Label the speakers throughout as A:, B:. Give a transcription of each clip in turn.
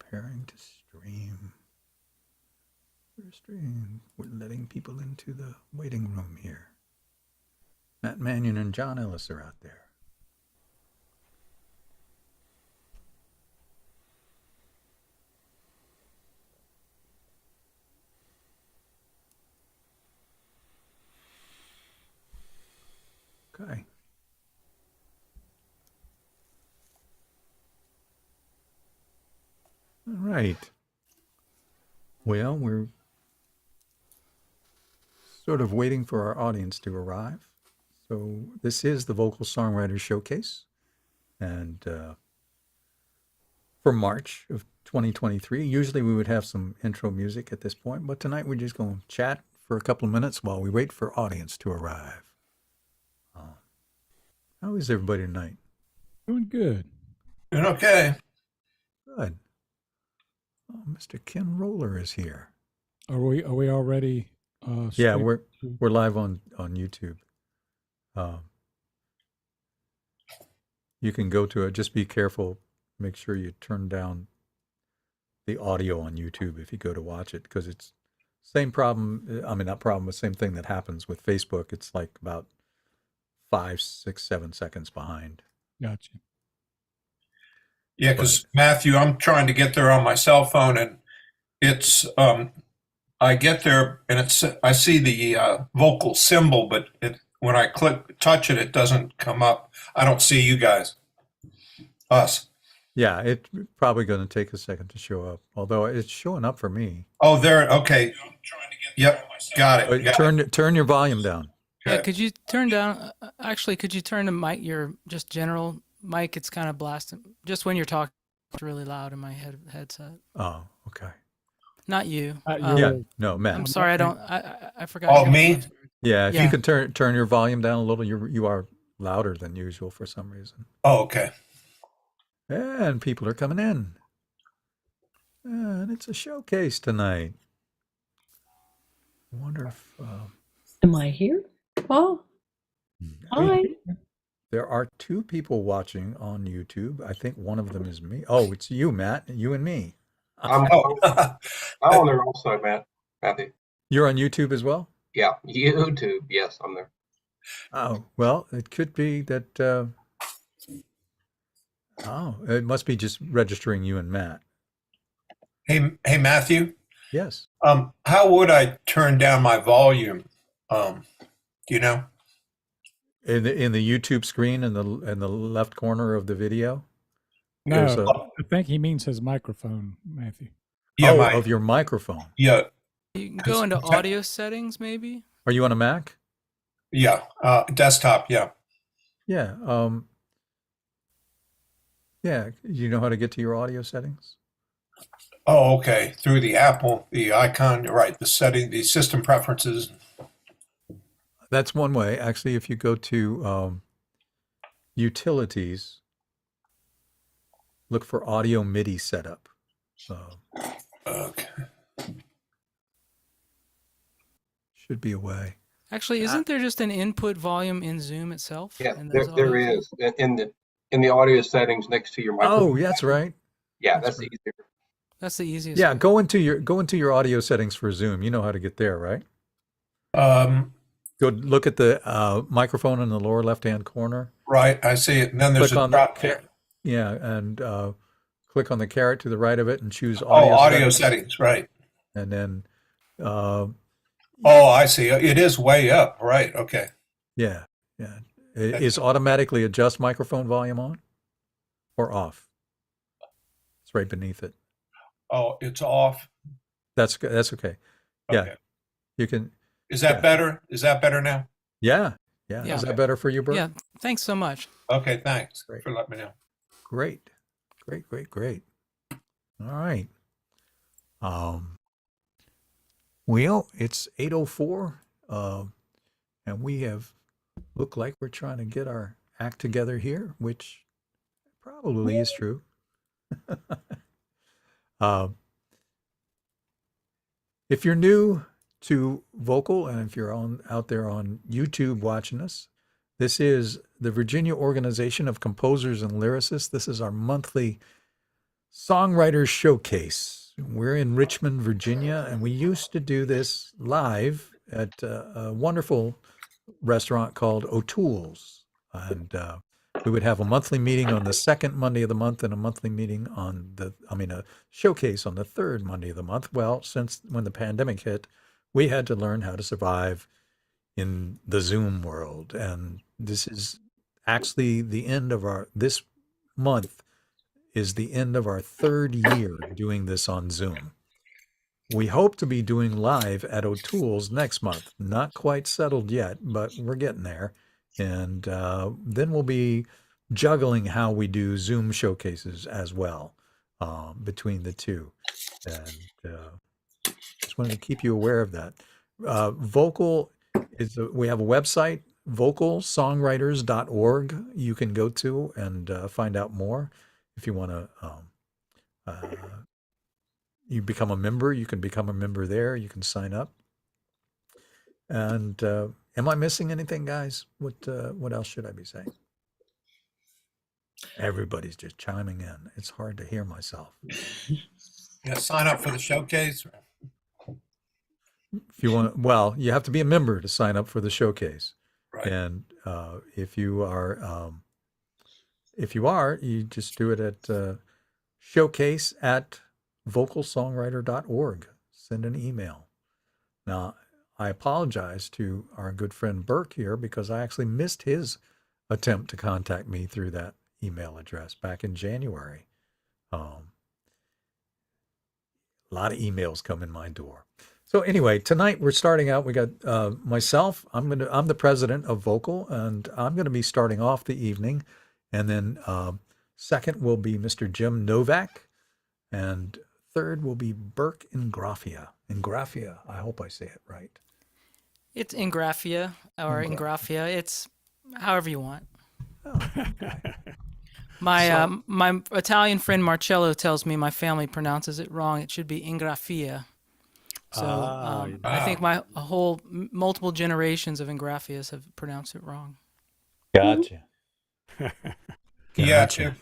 A: Preparing to stream. We're letting people into the waiting room here. Matt Mannion and John Ellis are out there. Okay. All right. Well, we're sort of waiting for our audience to arrive. So this is the Vocal Songwriters Showcase, and for March of 2023. Usually we would have some intro music at this point, but tonight we're just going to chat for a couple of minutes while we wait for audience to arrive. How is everybody tonight?
B: Doing good.
C: Doing okay.
A: Good. Oh, Mr. Ken Roller is here.
B: Are we already?
A: Yeah, we're live on YouTube. You can go to it. Just be careful. Make sure you turn down the audio on YouTube if you go to watch it, because it's same problem. I mean, not problem, but same thing that happens with Facebook. It's like about 5, 6, 7 seconds behind.
B: Gotcha.
C: Yeah, because Matthew, I'm trying to get there on my cell phone, and it's I get there and I see the vocal symbol, but when I touch it, it doesn't come up. I don't see you guys, us.
A: Yeah, it's probably going to take a second to show up, although it's showing up for me.
C: Oh, there. Okay. Yep. Got it.
A: Turn your volume down.
D: Yeah, could you turn down? Actually, could you turn the mic? Your just general mic. It's kind of blasting. Just when you're talking, it's really loud in my headset.
A: Oh, okay.
D: Not you.
A: Yeah, no, Matt.
D: I'm sorry. I forgot.
C: Oh, me?
A: Yeah, if you can turn your volume down a little, you are louder than usual for some reason.
C: Oh, okay.
A: And people are coming in. And it's a showcase tonight. I wonder if...
E: Am I here? Oh, hi.
A: There are 2 people watching on YouTube. I think one of them is me. Oh, it's you, Matt. You and me.
F: I'm on there also, Matthew.
A: You're on YouTube as well?
F: Yeah, YouTube. Yes, I'm there.
A: Oh, well, it could be that... it must be just registering you and Matt.
C: Hey, Matthew.
A: Yes.
C: How would I turn down my volume? Do you know?
A: In the YouTube screen in the left corner of the video?
B: No, I think he means his microphone, Matthew.
C: Yeah,
A: of your microphone.
C: Yeah.
D: You can go into audio settings, maybe.
A: Are you on a Mac?
C: Yeah. Desktop. Yeah.
A: Yeah. Yeah. You know how to get to your audio settings?
C: Oh, okay. Through the Apple, the icon, right? The setting, the system preferences.
A: That's one way. Actually, if you go to utilities, look for audio MIDI setup.
C: Okay.
A: Should be a way.
D: Actually, isn't there just an input volume in Zoom itself?
F: Yeah, there is in the audio settings next to your microphone.
A: Oh, that's right.
F: Yeah, that's easier.
D: That's the easiest.
A: Yeah,
D: way.
A: go into your audio settings for Zoom. You know how to get there, right? Go look at the microphone in the lower left-hand corner.
C: Right, I see it. And then there's a drop down.
A: Yeah, and click on the caret to the right of it and choose
C: audio settings, right.
A: And then
C: I see. It is way up, right? Okay.
A: Yeah. Is automatically adjust microphone volume on or off? It's right beneath it.
C: Oh, it's off.
A: That's okay. Yeah.
C: Okay.
A: You can.
C: Is that better? Is that better now?
A: Yeah. Is that better for you, Burke?
D: Yeah. Thanks so much.
C: Okay, thanks
A: Great.
C: for letting me know.
A: Great. All right. Well, it's 8:04, and we have looked like we're trying to get our act together here, which probably is true. If you're new to Vocal, and if you're out there on YouTube watching us, this is the Virginia Organization of Composers and Lyricists. This is our monthly Songwriters Showcase. We're in Richmond, Virginia, and we used to do this live at a wonderful restaurant called O'Toole's. And we would have a monthly meeting on the second Monday of the month and a monthly meeting on a showcase on the third Monday of the month. Well, since when the pandemic hit, we had to learn how to survive in the Zoom world. And this is actually the end of this month is the end of our third year doing this on Zoom. We hope to be doing live at O'Toole's next month. Not quite settled yet, but we're getting there. And then we'll be juggling how we do Zoom showcases as well between the two. And just wanted to keep you aware of that. Vocal we have a website, vocalsongwriters.org. You can go to and find out more. If you want to, you become a member, you can become a member there. You can sign up. And am I missing anything, guys? What else should I be saying? Everybody's just chiming in. It's hard to hear myself.
C: Yeah, sign up for the showcase.
A: If you want, well, you have to be a member to sign up for the showcase.
C: Right.
A: And if you are, you just do it at showcase@vocalsongwriter.org. Send an email. Now, I apologize to our good friend Burke here because I actually missed his attempt to contact me through that email address back in January. A lot of emails come in my door. So anyway, tonight we're starting out. We got myself. I'm the president of Vocal, and I'm going to be starting off the evening. And then second will be Mr. Jim Novak, and third will be Burke Ingraffia. Ingraffia. I hope I say it right.
D: It's Ingraffia or Ingraffia. It's however you want.
A: Oh, okay.
D: My Italian friend Marcello tells me my family pronounces it wrong. It should be Ingraffia. So I think my whole multiple generations of Ingraffias have pronounced it wrong.
A: Gotcha.
C: Yeah.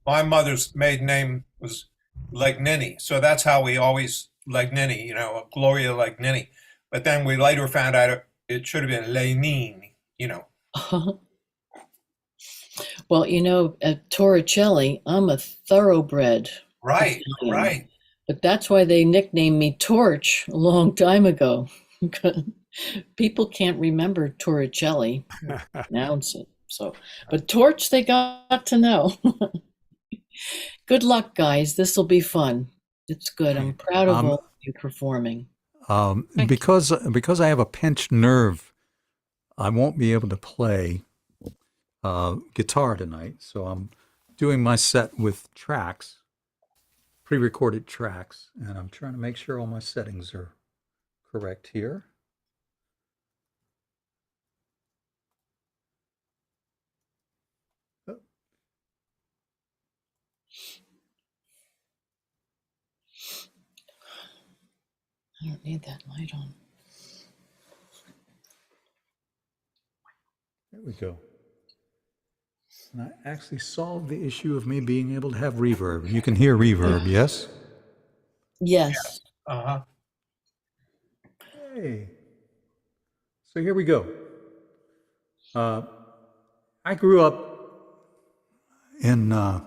C: My mother's maiden name was Legnini, so that's how we always Legnini, Gloria Legnini. But then we later found out it should have been Lenin,
E: Well, at Torricelli, I'm a thoroughbred.
C: Right,
E: Italian.
C: right.
E: But that's why they nicknamed me Torch a long time ago. People can't remember Torricelli, pronounce it. So, but Torch, they got to know. Good luck, guys. This will be fun. It's good. I'm proud of all of you performing.
A: Because I have a pinched nerve, I won't be able to play guitar tonight. So I'm doing my set with tracks, pre-recorded tracks, and I'm trying to make sure all my settings are correct here.
E: I don't need that light on.
A: There we go. And I actually solved the issue of me being able to have reverb. You can hear reverb, yes?
E: Yes.
C: Uh-huh.
A: Hey. So here we go. I grew up in a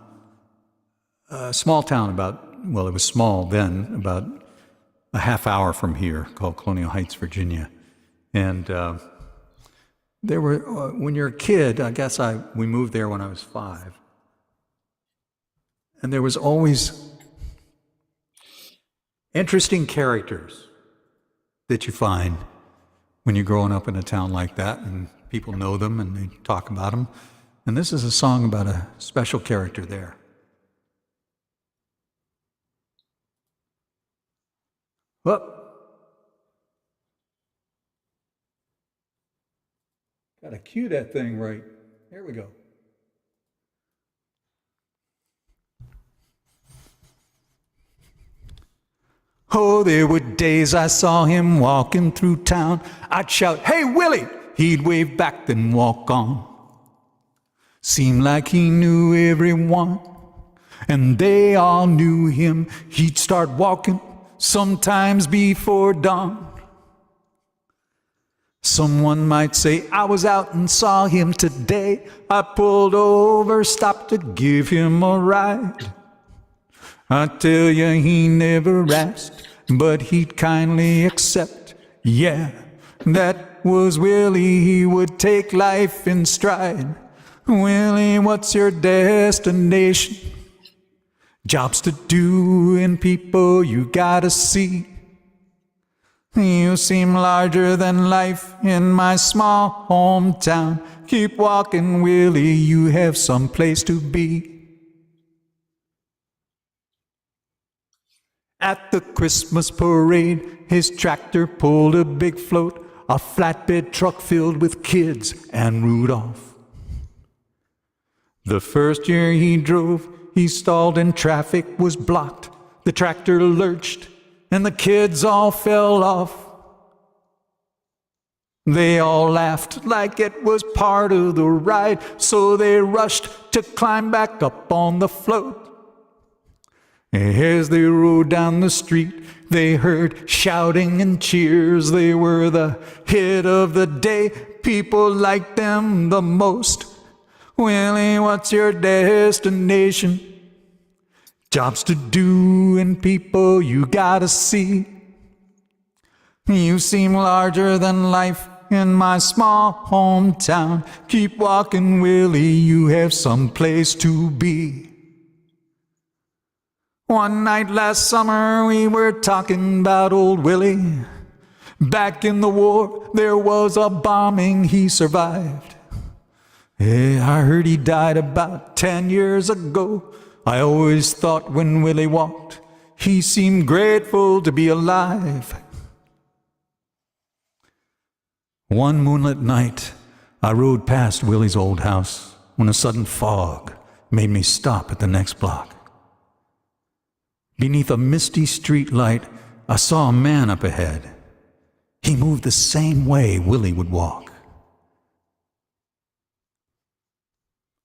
A: small town it was small then, about a half hour from here, called Colonial Heights, Virginia. And there were, when you're a kid, I guess we moved there when I was 5. And there was always interesting characters that you find when you're growing up in a town like that, and people know them and they talk about them. And this is a song about a special character there. Whoop. Got to cue that thing right. There we go. Oh, there were days I saw him walking through town. I'd shout, "Hey, Willie!" He'd wave back, then walk on. Seemed like he knew everyone. and they all knew him. He'd start walking sometimes before dawn. Someone might say, I was out and saw him today. I pulled over, stopped to give him a ride. I tell you, he never asked, but he'd kindly accept. Yeah, that was Willie, he would take life in stride. Willie, what's your destination? Jobs to do and people you gotta see. You seem larger than life in my small hometown. Keep walking, Willie, you have some place to be. At the Christmas parade, his tractor pulled a big float, a flatbed truck filled with kids and Rudolph. The first year he drove, he stalled and traffic was blocked. The tractor lurched and the kids all fell off. They all laughed like it was part of the ride, so they rushed to climb back up on the float. As they rode down the street, they heard shouting and cheers. They were the hit of the day. People liked them the most. Willie, what's your destination? Jobs to do and people you gotta see. You seem larger than life in my small hometown. Keep walking, Willie, you have some place to be. One night last summer we were talking about old Willie. Back in the war there was a bombing he survived. Yeah, I heard he died about 10 years ago. I always thought when Willie walked, he seemed grateful to be alive. One moonlit night, I rode past Willie's old house when a sudden fog made me stop at the next block. Beneath a misty street light, I saw a man up ahead. He moved the same way Willie would walk.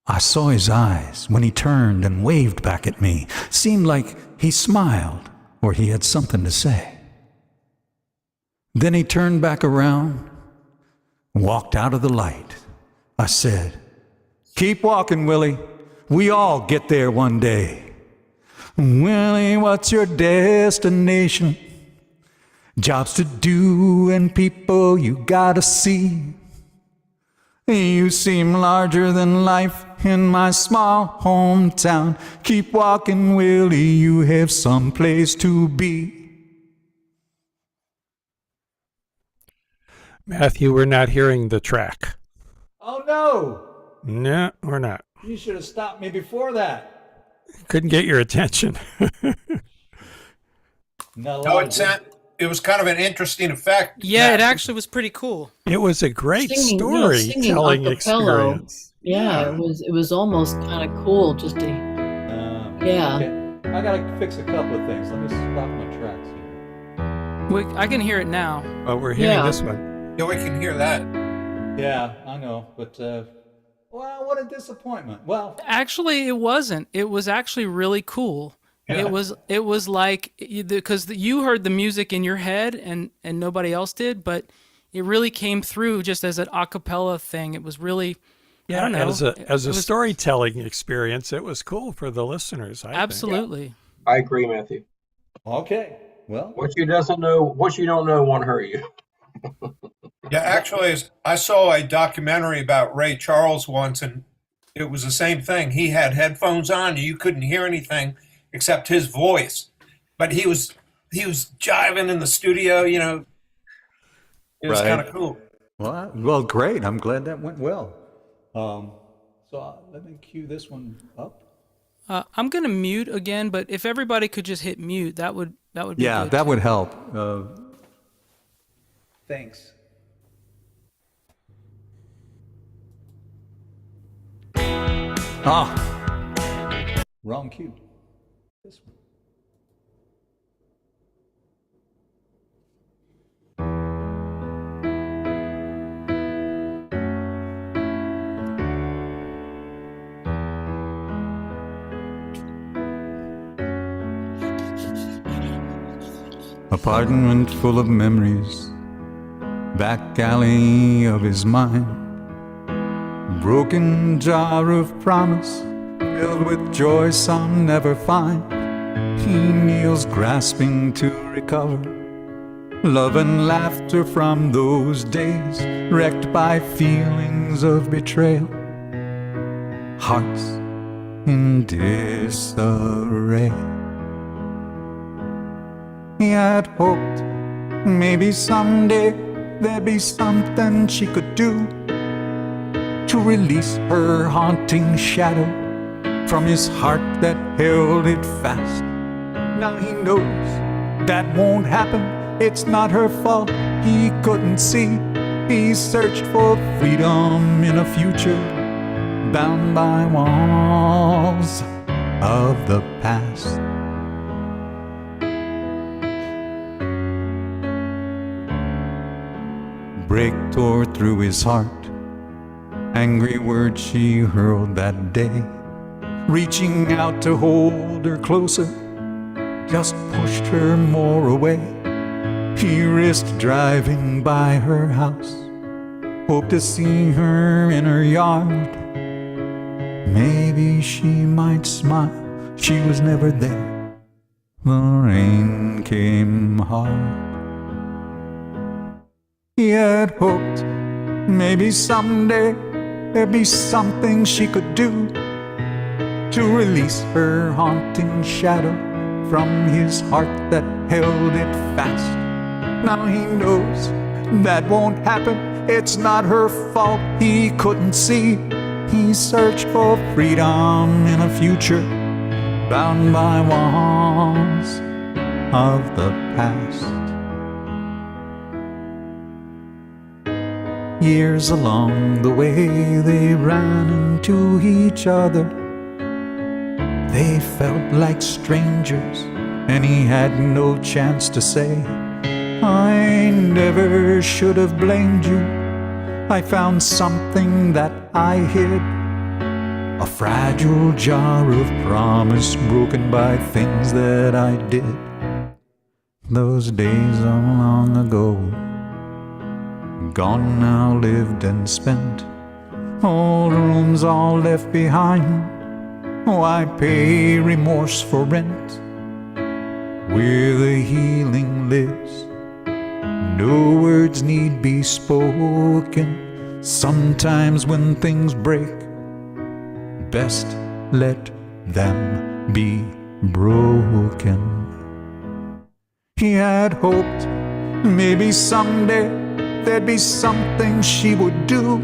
A: I saw his eyes when he turned and waved back at me. Seemed like he smiled or he had something to say. Then he turned back around, walked out of the light. I said, "Keep walking, Willie. We all get there one day." Willie, what's your destination? Jobs to do and people you gotta see. You seem larger than life in my small hometown. Keep walking, Willie, you have some place to be.
G: Matthew, we're not hearing the track.
A: Oh no!
G: No, we're not.
A: You should have stopped me before that.
G: Couldn't get your attention.
C: No, it was kind of an interesting effect.
D: Yeah, it actually was pretty cool.
G: It was a great
E: Singing
G: storytelling
E: a cappella.
G: experience.
E: Yeah, it was almost kind of cool just to, yeah.
A: Okay. I gotta fix a couple of things. Let me stop my tracks here.
D: I can hear it now.
G: Oh, we're hearing
E: Yeah.
G: this one.
C: Yeah, we can hear that.
A: Yeah, I know, but well, what a disappointment. Well,
D: Actually, it wasn't. It was actually really cool.
C: Yeah.
D: It was like because you heard the music in your head and nobody else did, but it really came through just as an a cappella thing. It was really, I don't know.
G: As a storytelling experience, it was cool for the listeners. I think.
D: Absolutely.
F: I agree, Matthew.
A: okay. Well,
F: What you don't know won't hurt you.
C: Yeah, actually, I saw a documentary about Ray Charles once, and it was the same thing. He had headphones on, and you couldn't hear anything except his voice. But he was jiving in the studio, you know. It was kind of cool.
A: well, great. I'm glad that went well. Let me cue this one up.
D: I'm gonna mute again, but if everybody could just hit mute, that would be
A: Yeah,
D: good.
A: that would help. Thanks. Wrong cue. This one. apartment full of memories, back alley of his mind, broken jar of promise, filled with joy some never find. He kneels grasping to recover love and laughter from those days, wrecked by feelings of betrayal, hearts in disarray. He had hoped maybe someday there'd be something she could do to release her haunting shadow from his heart that held it fast. Now he knows that won't happen. It's not her fault. He couldn't see. He searched for freedom in a future bound by walls of the past. Break tore through his heart, angry words she hurled that day, reaching out to hold her closer, just pushed her more away. He risked driving by her house, hoped to see her in her yard. Maybe she might smile, she was never there. The rain came hard. He had hoped maybe someday there'd be something she could do to release her haunting shadow from his heart that held it fast. Now he knows that won't happen. It's not her fault. He couldn't see. He searched for freedom in a future bound by walls of the past. Years along the way they ran into each other. They felt like strangers, and he had no chance to say, I never should have blamed you. I found something that I hid, a fragile jar of promise broken by things that I did. Those days are long ago, gone now, lived and spent. Old rooms all left behind. Why pay remorse for rent? Where the healing lives, no words need be spoken. Sometimes when things break, best let them be broken. He had hoped maybe someday there'd be something she would do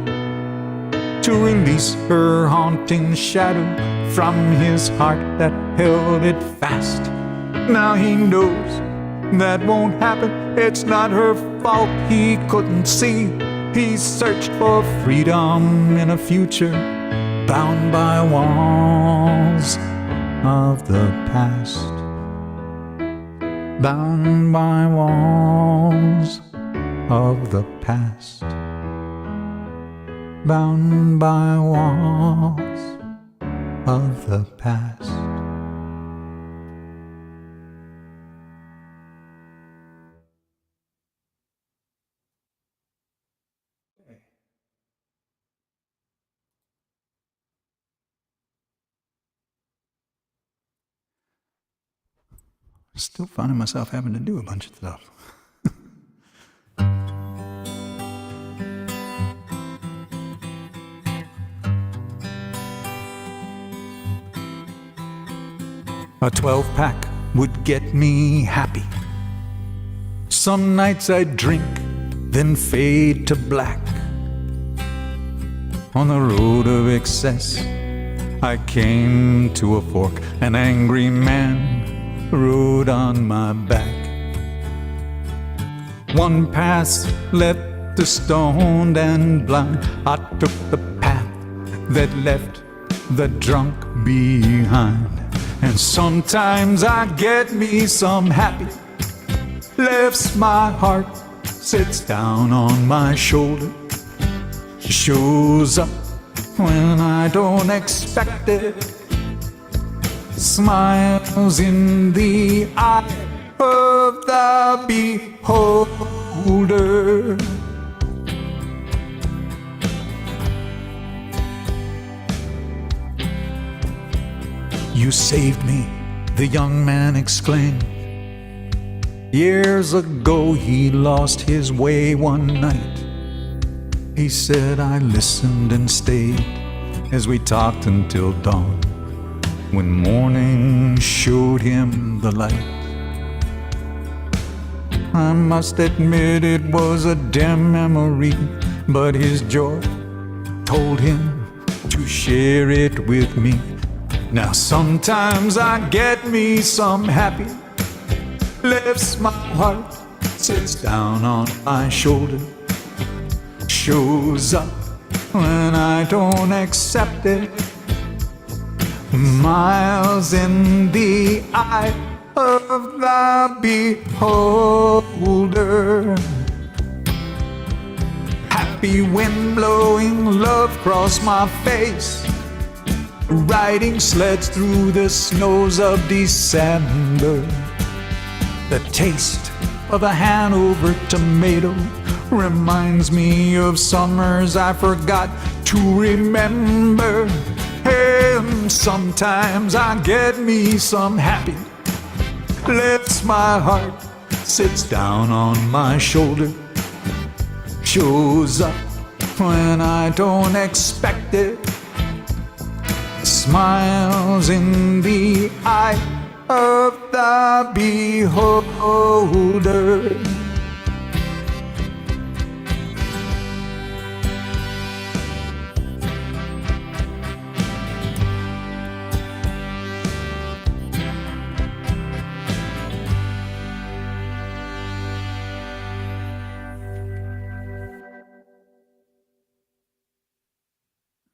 A: to release her haunting shadow from his heart that held it fast. Now he knows that won't happen. It's not her fault. He couldn't see. He searched for freedom in a future bound by walls of the past. Bound by walls of the past. Bound by walls of the past. Still finding myself having to do a bunch of stuff. A 12-pack would get me happy. Some nights I'd drink, then fade to black. On the road of excess, I came to a fork. An angry man rode on my back. One pass left the stoned and blind. I took the path that left the drunk behind. And sometimes I get me some happy. Lifts my heart, sits down on my shoulder. Shows up when I don't expect it. Smiles in the eye of the beholder. You saved me, the young man exclaimed. Years ago he lost his way one night. He said I listened and stayed as we talked until dawn, when morning showed him the light. I must admit it was a dim memory, but his joy told him to share it with me. Now sometimes I get me some happy, lifts my heart, sits down on my shoulder, shows up when I don't accept it, miles in the eye of the beholder. Happy wind blowing love across my face, riding sleds through the snows of December. The taste of a Hanover tomato reminds me of summers I forgot to remember. And sometimes I get me some happy, lifts my heart, sits down on my shoulder, shows up when I don't expect it, smiles in the eye of the beholder.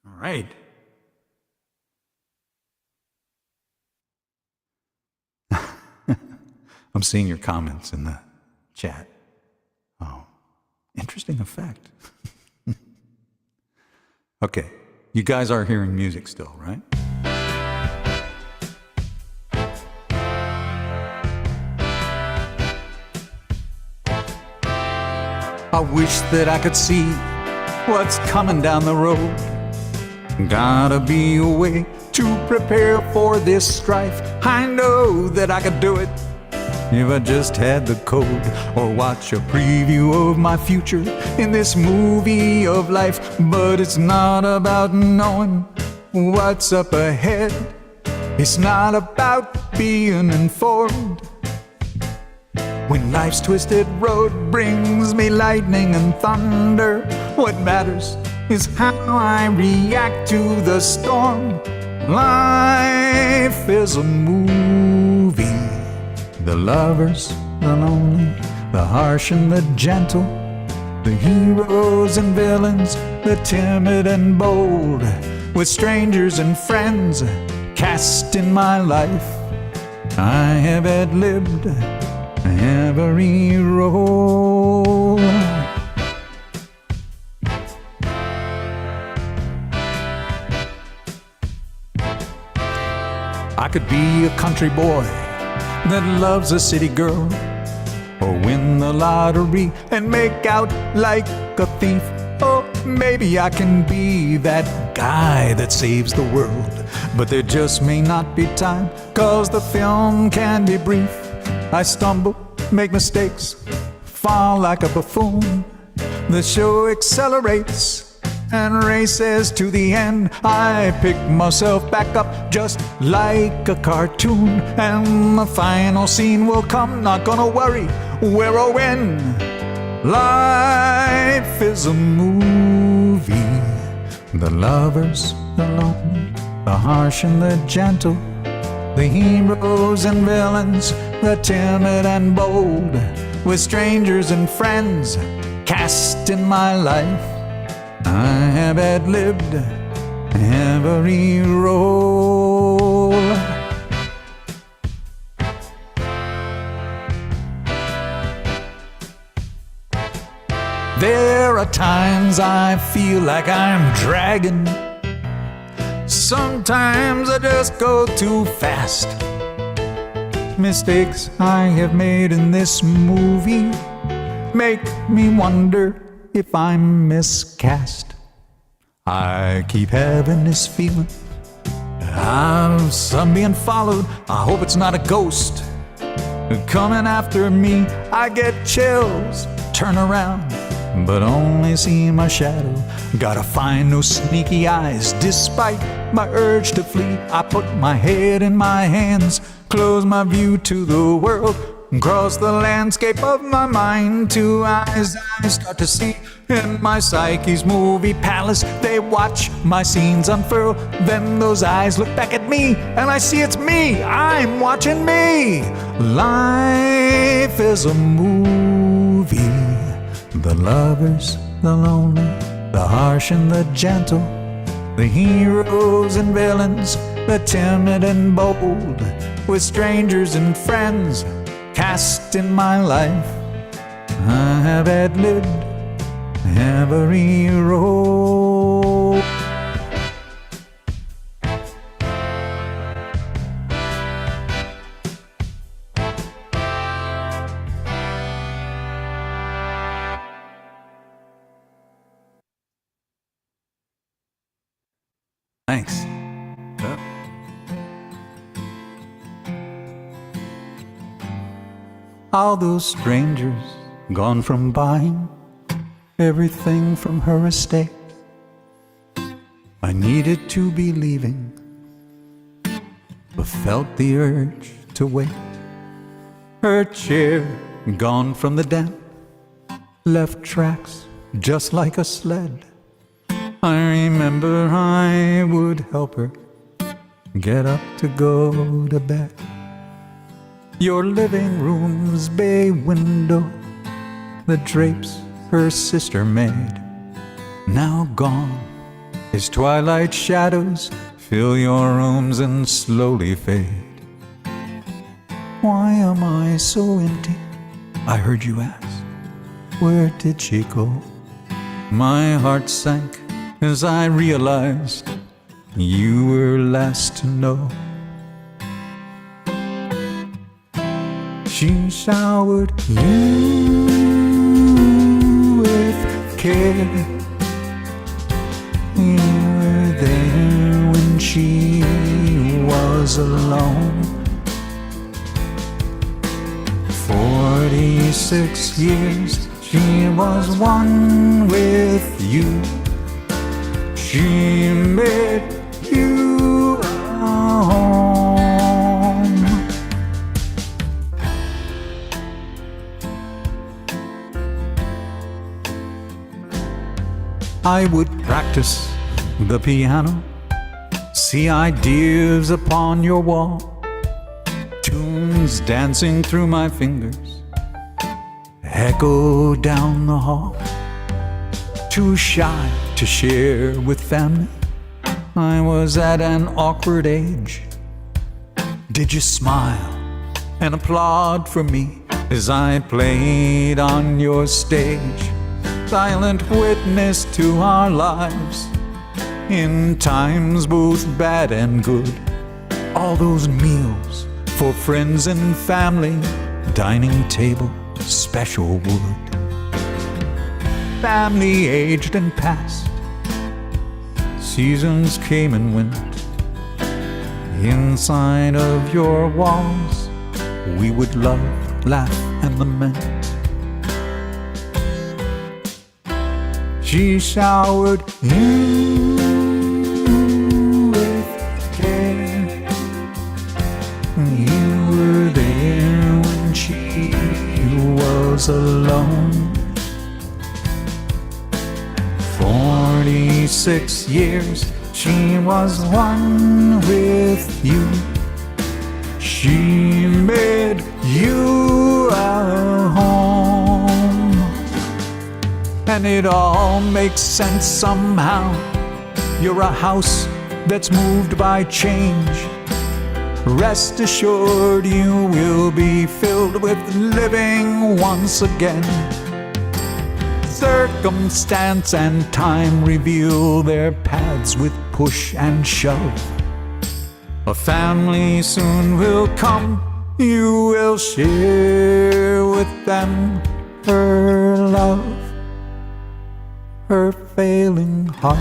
A: All right. I'm seeing your comments in the chat. Oh, interesting effect. Okay, you guys are hearing music still, right? I wish that I could see what's coming down the road. Gotta be a way to prepare for this strife. I know that I could do it if I just had the code, or watch a preview of my future in this movie of life. But it's not about knowing what's up ahead. It's not about being informed. When life's twisted road brings me lightning and thunder, what matters is how I react to the storm. Life is a movie. The lovers, the lonely, the harsh and the gentle, the heroes and villains, the timid and bold, with strangers and friends cast in my life. I have ad-libbed every role. I could be a country boy that loves a city girl, or win the lottery and make out like a thief. Or maybe I can be that guy that saves the world. But there just may not be time, 'cause the film can be brief. I stumble, make mistakes, fall like a buffoon. The show accelerates and races to the end. I pick myself back up just like a cartoon, and the final scene will come. Not gonna worry where or when. Life is a movie. The lovers, the lonely, the harsh and the gentle, the heroes and villains, the timid and bold, with strangers and friends cast in my life. I have ad-libbed every role. There are times I feel like I'm dragging. Sometimes I just go too fast. Mistakes I have made in this movie make me wonder if I'm miscast. I keep having this feeling I'm being followed. I hope it's not a ghost coming after me. I get chills, turn around, but only see my shadow. Gotta find those sneaky eyes. Despite my urge to flee, I put my head in my hands, close my view to the world, cross the landscape of my mind. Two eyes I start to see in my psyche's movie palace. They watch my scenes unfurl. Then those eyes look back at me, and I see it's me. I'm watching me. Life is a movie. The lovers, the lonely, the harsh and the gentle, the heroes and villains, the timid and bold, with strangers and friends cast in my life. I have ad-libbed every role. Thanks. All those strangers gone from buying everything from her estate. I needed to be leaving, but felt the urge to wait. Her chair gone from the den, left tracks just like a sled. I remember I would help her get up to go to bed. Your living room's bay window, the drapes her sister made, now gone. As twilight shadows fill your rooms and slowly fade. Why am I so empty? I heard you ask. Where did she go? My heart sank as I realized you were last to know. She showered you with care. You were there when she was alone. 46 years she was one with you. She made you a home. I would practice the piano, see ideas upon your wall, tunes dancing through my fingers, echo down the hall. Too shy to share with family, I was at an awkward age. Did you smile and applaud for me as I played on your stage? Silent witness to our lives in times both bad and good. All those meals for friends and family, dining table, special wood. Family aged and passed, seasons came and went. Inside of your walls we would love, laugh and lament. She showered you with care. You were there when she was alone. 46 years she was one with you. She made you a home. And it all makes sense somehow. You're a house that's moved by change. Rest assured you will be filled with living once again. Circumstance and time reveal their paths with push and shove. A family soon will come you will share with them her love, her failing heart,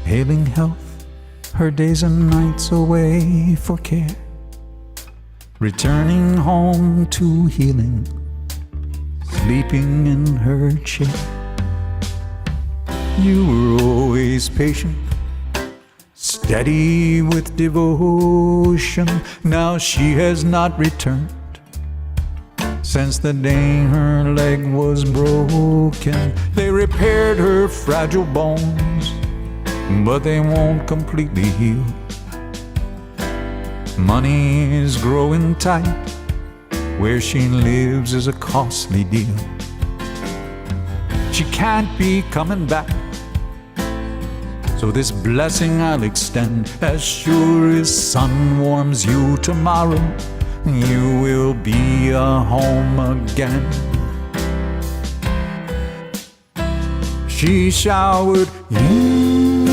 A: ailing health, her days and nights away for care, returning home to healing, sleeping in her chair. You were always patient, steady with devotion. Now she has not returned since the day her leg was broken. They repaired her fragile bones, but they won't completely heal. Money is growing tight, where she lives is a costly deal. She can't be coming back, so this blessing I'll extend. As sure as sun warms you tomorrow, you will be a home again. She showered you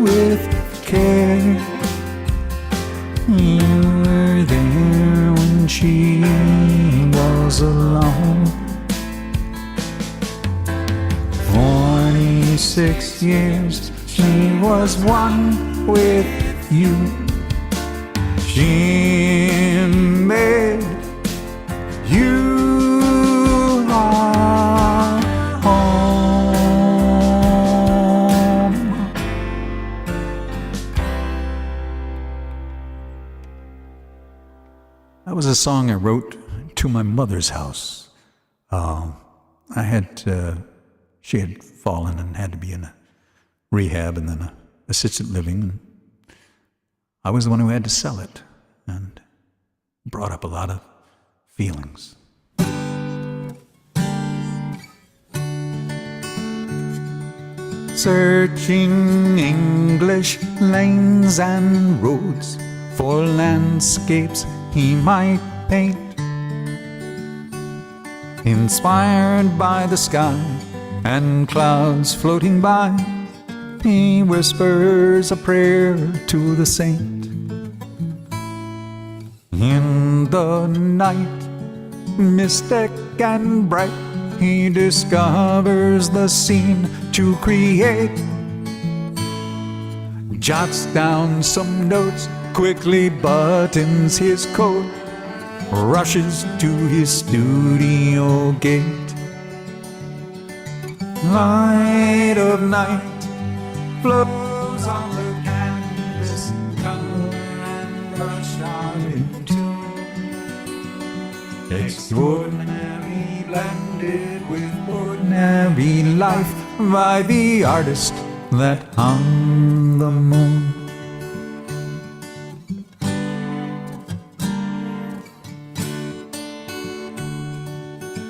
A: with care. You were there when she was alone. 46 years she was one with you. She made you our home. That was a song I wrote to my mother's house. She had fallen and had to be in a rehab and then a assisted living. And I was the one who had to sell it, and brought up a lot of feelings. Searching English lanes and roads for landscapes he might paint, inspired by the sky and clouds floating by, he whispers a prayer to the saint. In the night, mystic and bright, he discovers the scene to create, jots down some notes, quickly buttons his coat, rushes to his studio gate. Light of night flows on the canvas, color and brush are in tune, extraordinary blended with ordinary life by the artist that hung the moon.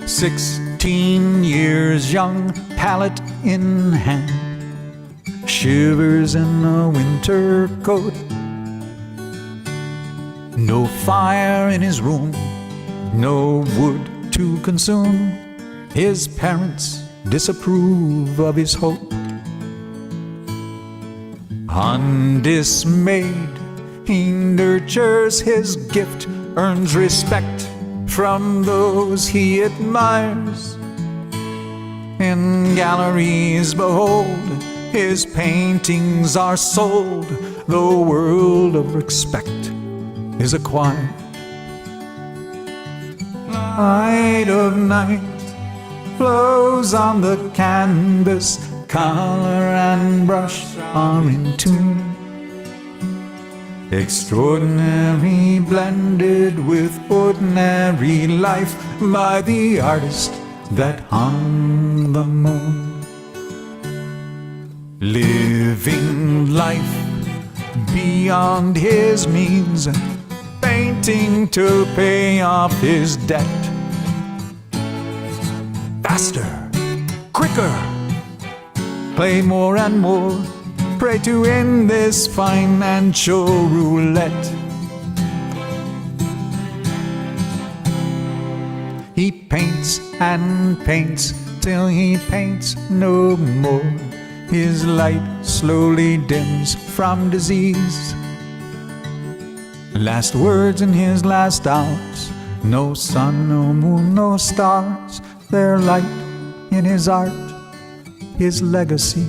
A: "16 years young, palette in hand, shivers in a winter coat. No fire in his room, no wood to consume. His parents disapprove of his hope. Undismayed, he nurtures his gift, earns respect from those he admires. In galleries, behold, his paintings are sold. The world of respect is acquired. Light of night flows on the canvas, color and brush are in tune, extraordinary blended with ordinary life by the artist that hung the moon. Living life beyond his means, painting to pay off his debt. Faster, quicker, play more and more, pray to end this financial roulette. He paints and paints till he paints no more. His light slowly dims from disease. Last words in his last hours. No sun, no moon, no stars. Their light in his art, his legacy.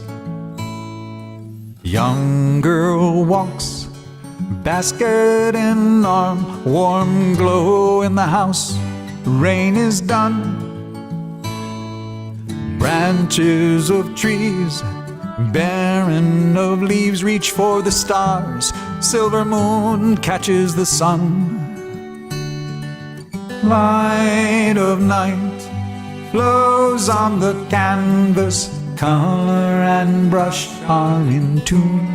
A: Young girl walks, basket in arm, warm glow in the house. Rain is done. Branches of trees, barren of leaves, reach for the stars. Silver moon catches the sun. Light of night flows on the canvas. Color and brush are in tune.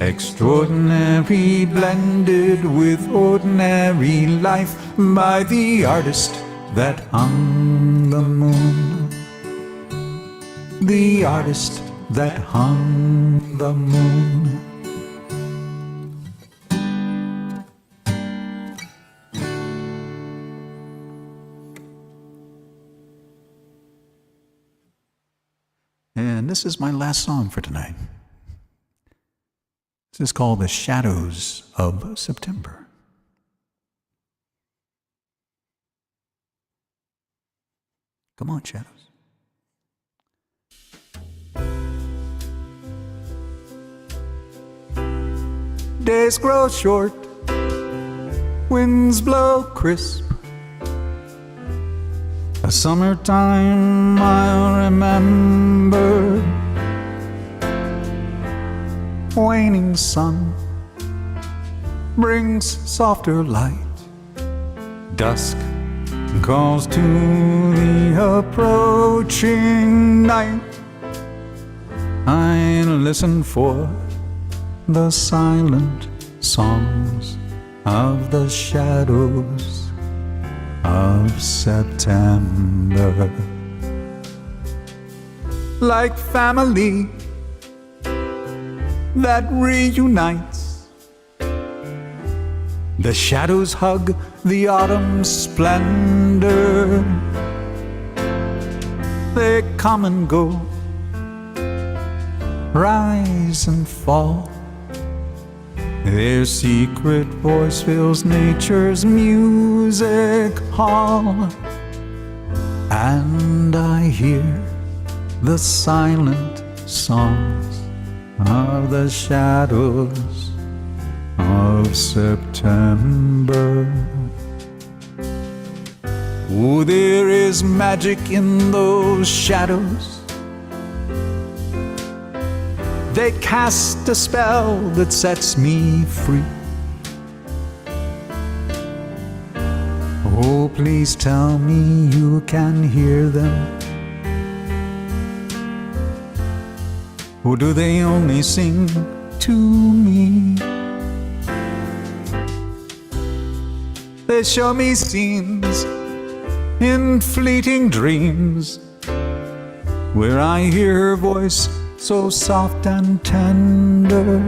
A: Extraordinary blended with ordinary life by the artist that hung the moon. The artist that hung the moon. And this is my last song for tonight. This is called The Shadows of September. Come on, shadows. Days grow short, winds blow crisp. A summertime I'll remember. Waning sun brings softer light. Dusk calls to the approaching night. I listen for the silent songs of the shadows of September. Like family that reunites, the shadows hug the autumn splendor. They come and go, rise and fall. Their secret voice fills nature's music hall. And I hear the silent songs of the shadows of September. Oh, there is magic in those shadows. They cast a spell that sets me free. Oh, please tell me you can hear them. Or do they only sing to me? They show me scenes in fleeting dreams where I hear her voice so soft and tender.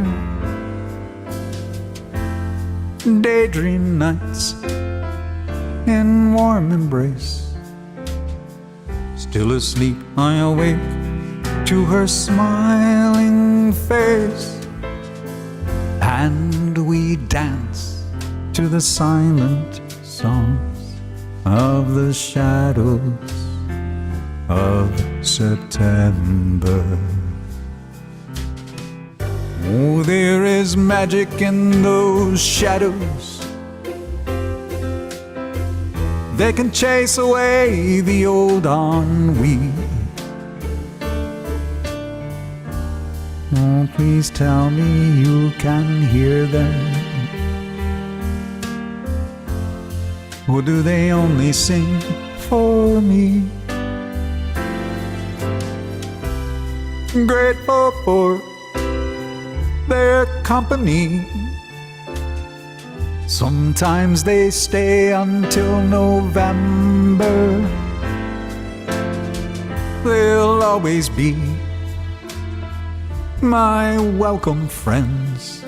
A: Daydream nights in warm embrace. Still asleep, I awake to her smiling face, and we dance to the silent songs of the shadows of September. Oh, there is magic in those shadows. They can chase away the old ennui. Oh, please tell me you can hear them. Or do they only sing for me? Grateful for their company. Sometimes they stay until November. They'll always be my welcome friends.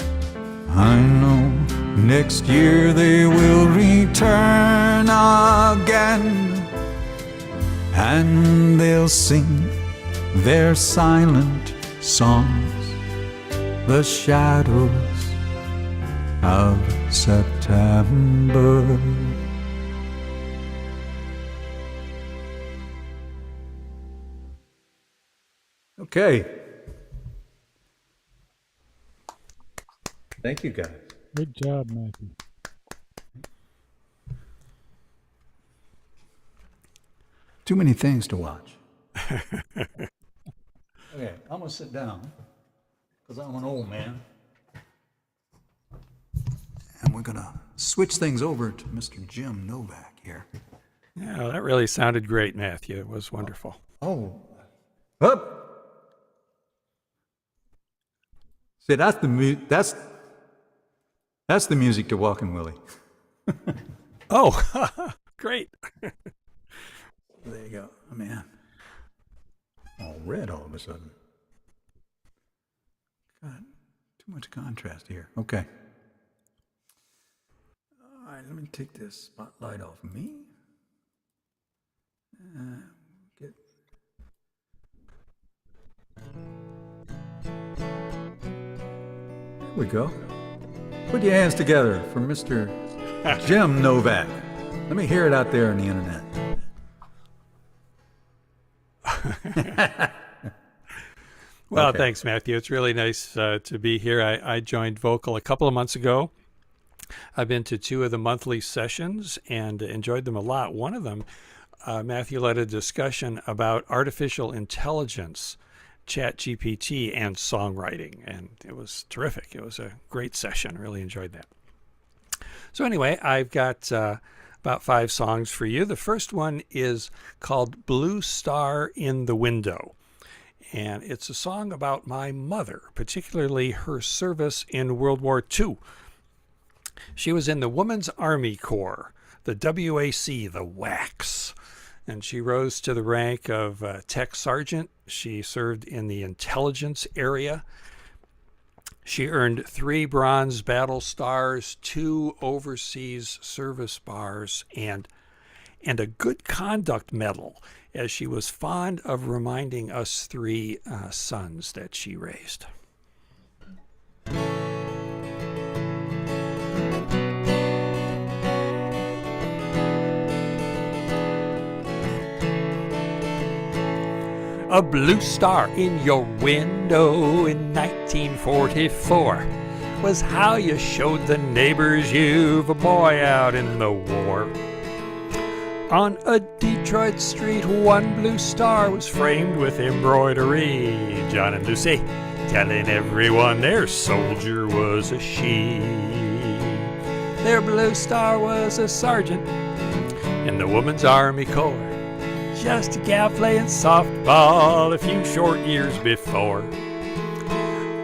A: I know next year they will return again, and they'll sing their silent songs, the shadows of September. Okay. Thank you, guys.
B: Good job, Matthew.
A: Too many things to watch. Okay, I'm gonna sit down because I'm an old man. And we're gonna switch things over to Mr. Jim Novak here.
G: Yeah, that really sounded great, Matthew. It was wonderful.
A: Oh, up! See, that's the music to Walking Willie.
G: Oh, great.
A: There you go. Oh, man. All red all of a sudden. God, too much contrast here. Okay. All right, let me take this spotlight off me. Get. There we go. Put your hands together for Mr. Jim Novak. Let me hear it out there on the internet.
G: Well,
A: Okay.
G: Thanks, Matthew. It's really nice to be here. I joined Vocal a couple of months ago. I've been to 2 of the monthly sessions and enjoyed them a lot. One of them, Matthew led a discussion about artificial intelligence, ChatGPT, and songwriting, and it was terrific. It was a great session. Really enjoyed that. So anyway, I've got about 5 songs for you. The first one is called Blue Star in the Window. And it's a song about my mother, particularly her service in World War II. She was in the Women's Army Corps, the WAC, the WACs. And she rose to the rank of tech sergeant. She served in the intelligence area. She earned 3 Bronze Battle Stars, 2 Overseas Service Bars, and a Good Conduct Medal, as she was fond of reminding us 3 sons that she raised. A blue star in your window in 1944 was how you showed the neighbors you've a boy out in the war. On a Detroit street, one blue star was framed with embroidery. John and Lucy telling everyone their soldier was a she. Their blue star was a sergeant in the Women's Army Corps, just a gal playing softball a few short years before.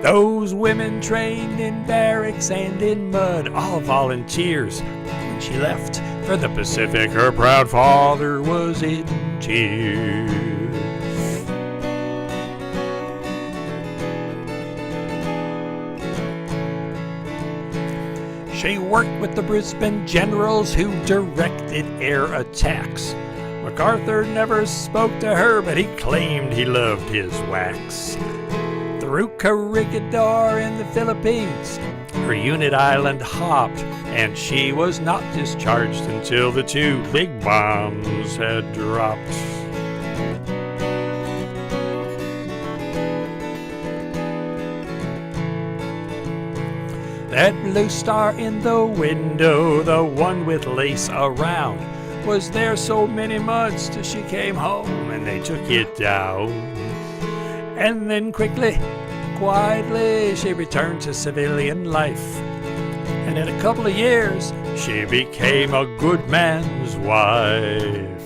G: Those women trained in barracks and in mud, all volunteers. When she left for the Pacific, her proud father was in tears. She worked with the Brisbane generals who directed air attacks. MacArthur never spoke to her, but he claimed he loved his wax. Through Corregidor in the Philippines, her unit island hopped, and she was not discharged until the 2 big bombs had dropped. That blue star in the window, the one with lace around, was there so many months till she came home and they took it down. And then quickly, quietly, she returned to civilian life. And in a couple of years, she became a good man's wife.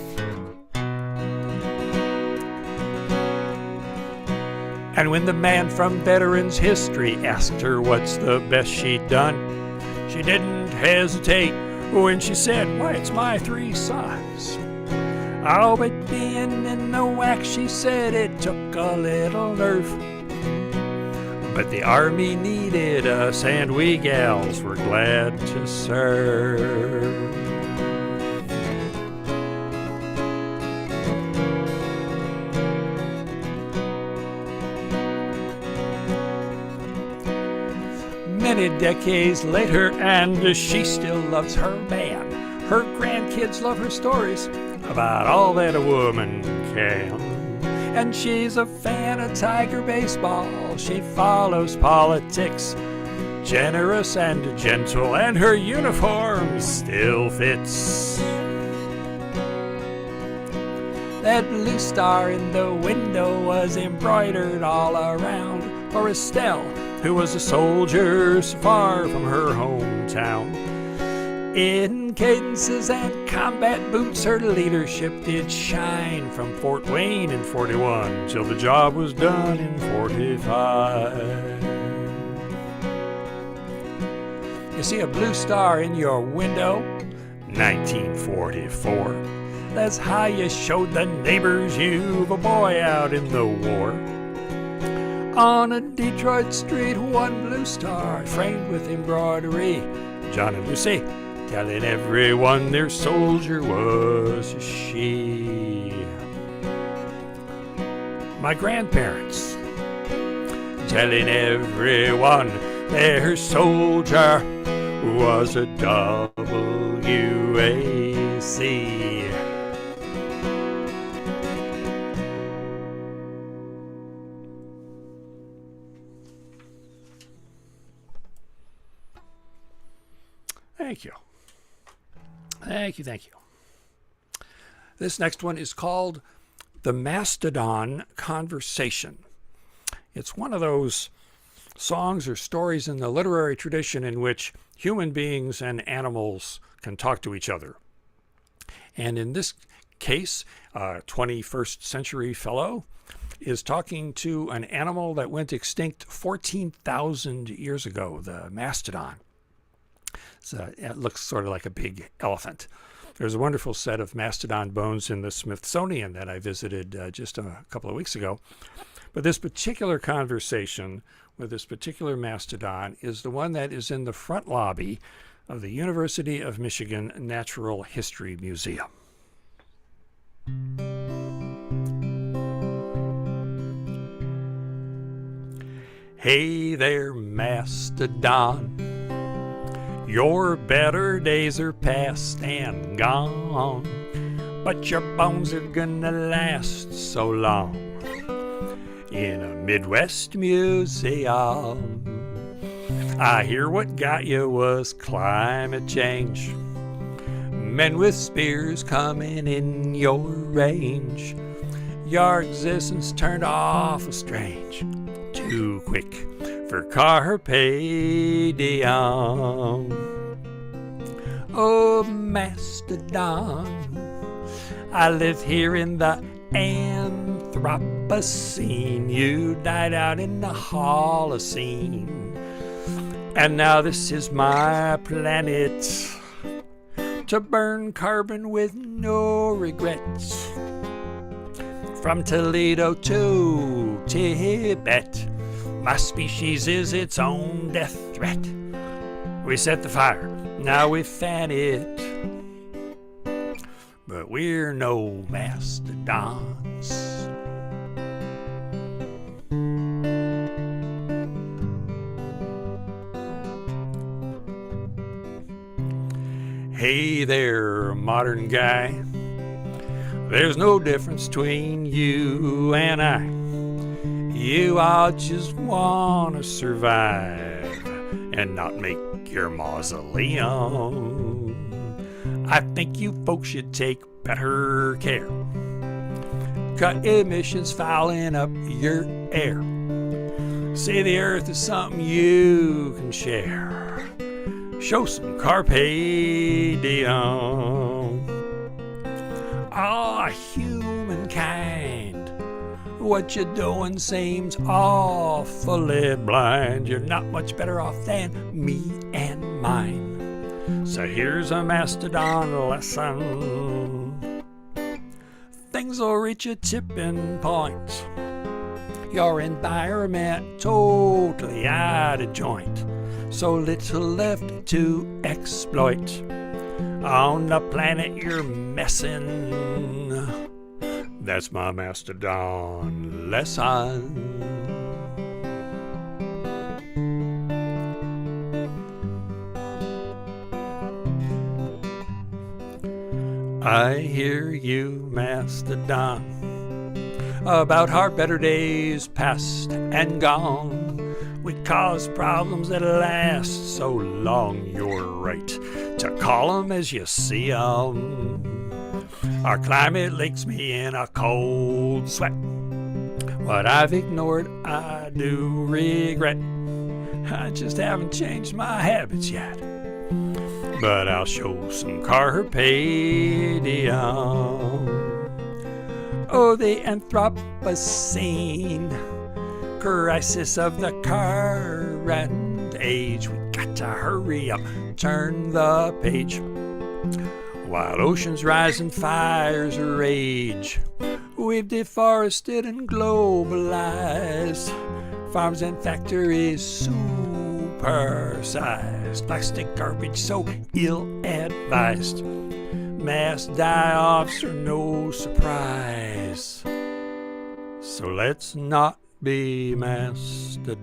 G: And when the man from Veterans History asked her what's the best she'd done, she didn't hesitate when she said, why, it's my 3 sons. Oh, but being in the WAC, she said, it took a little nerve. But the Army needed us, and we gals were glad to serve. many decades later, and she still loves her man. Her grandkids love her stories about all that a woman can. And she's a fan of Tiger baseball. She follows politics, generous and gentle, and her uniform still fits. That blue star in the window was embroidered all around for Estelle, who was a soldier so far from her hometown. In cadences and combat boots, her leadership did shine from Fort Wayne in 41 till the job was done in 45. You see a blue star in your window? 1944. That's how you showed the neighbors you've a boy out in the war. On a Detroit street, one blue star framed with embroidery. John and Lucy telling everyone their soldier was she. My grandparents telling everyone their soldier was a WAC. Thank you. Thank you, thank you. This next one is called The Mastodon Conversation. It's one of those songs or stories in the literary tradition in which human beings and animals can talk to each other. And in this case, a 21st century fellow is talking to an animal that went extinct 14,000 years ago, the mastodon. So it looks sort of like a big elephant. There's a wonderful set of mastodon bones in the Smithsonian that I visited just a couple of weeks ago. But this particular conversation with this particular mastodon is the one that is in the front lobby of the University of Michigan Natural History Museum. Hey there, mastodon. Your better days are past and gone, but your bones are gonna last so long in a Midwest museum. I hear what got you was climate change. Men with spears coming in your range. Your existence turned awful strange. Too quick for carpe diem. Oh, mastodon, I live here in the Anthropocene. You died out in the Holocene, and now this is my planet to burn carbon with no regrets. From Toledo to Tibet, my species is its own death threat. We set the fire, now we fan it, but we're no mastodons. Hey there, modern guy. There's no difference between you and I. You all just want to survive and not make your mausoleum. I think you folks should take better care. Cut emissions fouling up your air. See, the earth is something you can share. Show some carpe diem. Ah, humankind, what you doing seems awfully blind. You're not much better off than me and mine. So here's a mastodon lesson. Things will reach a tipping point. Your environment totally out of joint. So little left to exploit. On the planet you're messing. That's my mastodon lesson. I hear you, Mastodon, about our better days past and gone. We cause problems that last so long, you're right to call 'em as you see 'em. Our climate lakes me in a cold sweat. What I've ignored, I do regret. I just haven't changed my habits yet. But I'll show some carpe diem. Oh, the Anthropocene crisis of the current age. We got to hurry up, turn the page. While oceans rise and fires rage, we've deforested and globalized. Farms and factories supersized. Plastic garbage so ill-advised. Mass die-offs are no surprise. So let's not be mastodons.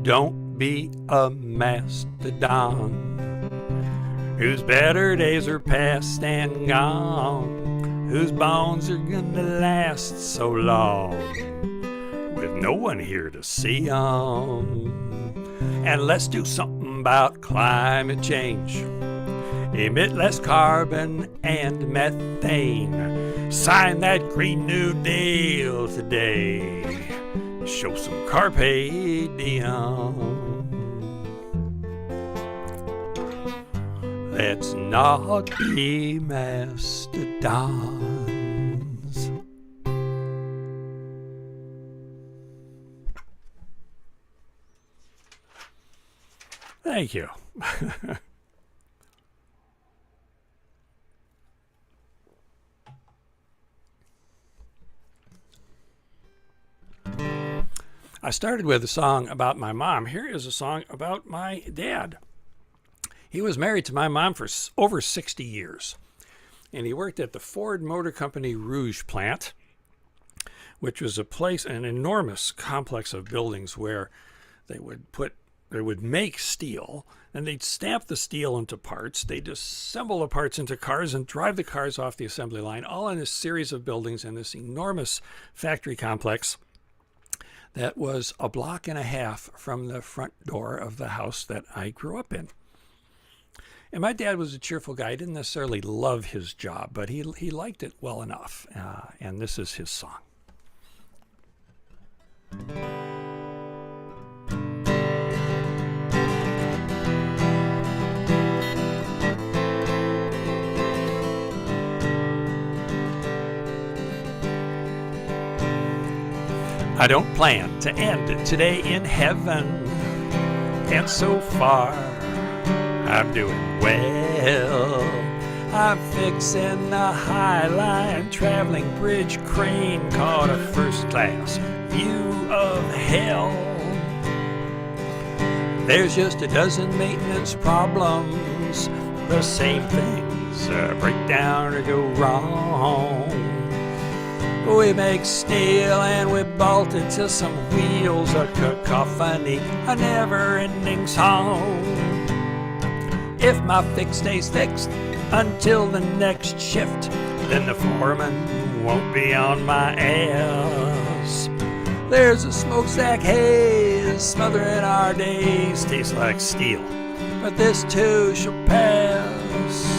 G: Don't be a mastodon whose better days are past and gone, whose bones are gonna last so long, with no one here to see 'em. And let's do something about climate change. Emit less carbon and methane. Sign that Green New Deal today. Show some carpe diem. Let's not be mastodons. Thank you. I started with a song about my mom. Here is a song about my dad. He was married to my mom for over 60 years, and he worked at the Ford Motor Company Rouge plant, which was an enormous complex of buildings where they would make steel, and they'd stamp the steel into parts. They'd assemble the parts into cars and drive the cars off the assembly line, all in a series of buildings in this enormous factory complex that was a block and a half from the front door of the house that I grew up in. And my dad was a cheerful guy. He didn't necessarily love his job, but he liked it well enough. And this is his song. I don't plan to end today in heaven, and so far I'm doing well. I'm fixing a High Line traveling bridge crane, caught a first-class view of hell. There's just a dozen maintenance problems, the same things break down or go wrong. We make steel and we bolt it to some wheels, a cacophony, a never-ending song. If my fix stays fixed until the next shift, then the foreman won't be on my ass. There's a smokestack haze smothering our days, tastes like steel, but this too shall pass.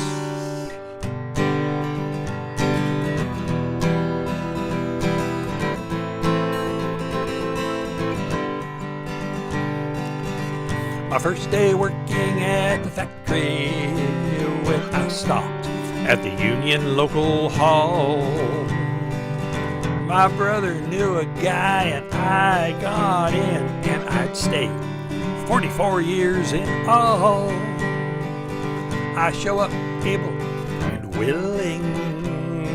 G: My first day working at the factory, when I stopped at the Union Local Hall. My brother knew a guy and I got in, and I'd stayed 44 years in all. I show up able and willing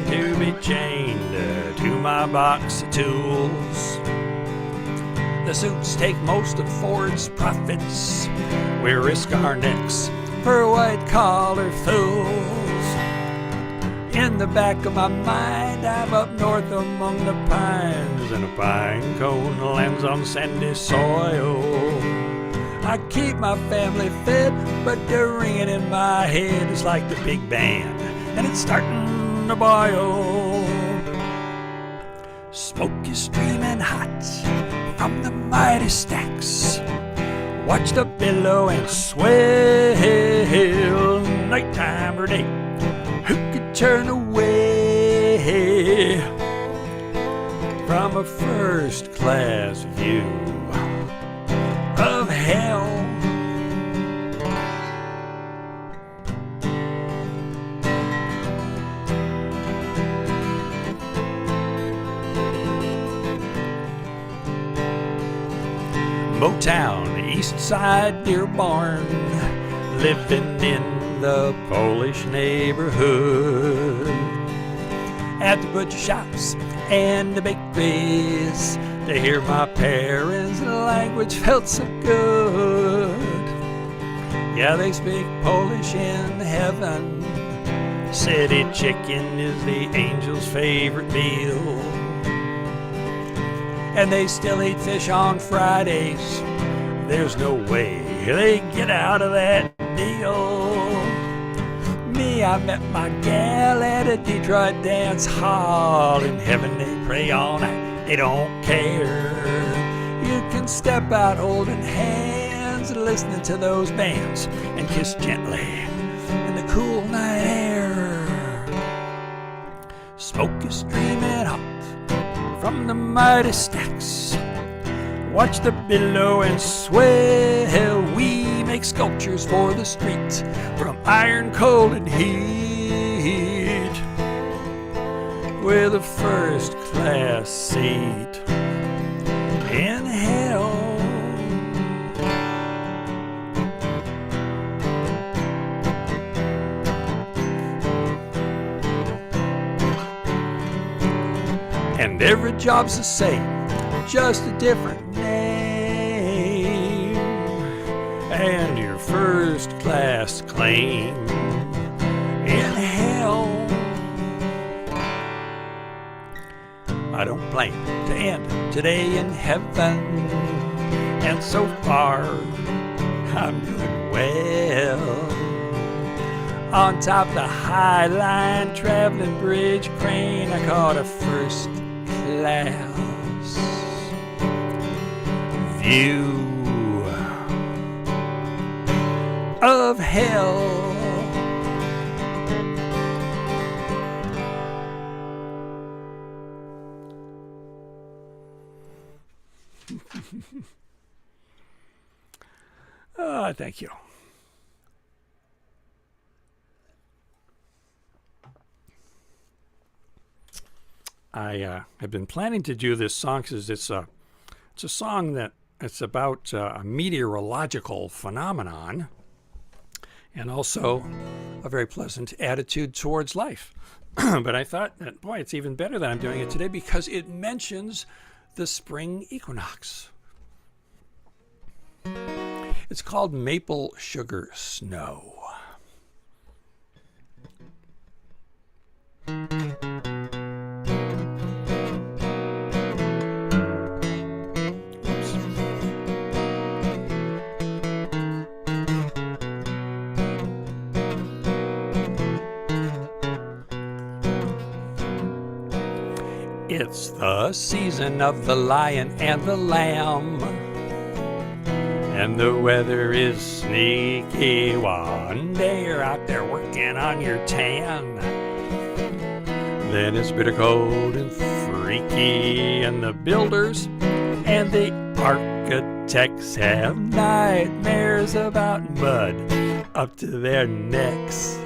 G: to be chained to my box of tools. The suits take most of Ford's profits. We risk our necks for white-collar fools. In the back of my mind, I'm up north among the pines, and a pine cone lands on sandy soil. I keep my family fed, but the ringing in my head is like the big band, and it's starting to boil. Smoke is streaming hot from the mighty stacks. Watch the billow and swell, nighttime or day. Who could turn away from a first-class view of hell? Motown, East Side, Dearborn, living in the Polish neighborhood. At the butcher shops and the bakeries, to hear my parents' language felt so good. Yeah, they speak Polish in heaven. City chicken is the angel's favorite meal. And they still eat fish on Fridays. There's no way they get out of that deal. Me, I met my gal at a Detroit dance hall. In heaven they pray all night, they don't care. You can step out holding hands, listening to those bands, and kiss gently in the cool night air. Smoke is streaming hot from the mighty stacks. Watch the billow and swell. We make sculptures for the street from iron, coal, and heat, with a first-class seat in hell. And every job's the same, just a different name, and your first class claim in hell. I don't plan to end today in heaven, and so far I'm doing well. On top of the High Line traveling bridge crane, I caught a first class view of hell. Thank you. I have been planning to do this song because it's a song that it's about a meteorological phenomenon and also a very pleasant attitude towards life. But I thought that, boy, it's even better that I'm doing it today because it mentions the spring equinox. It's called Maple Sugar Snow. It's the season of the lion and the lamb, and the weather is sneaky. One day you're out there working on your tan, then it's bitter cold and freaky, and the builders and the architects have nightmares about mud up to their necks.